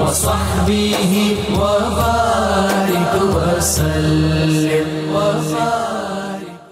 وصحبه وبارك وسلم وبارك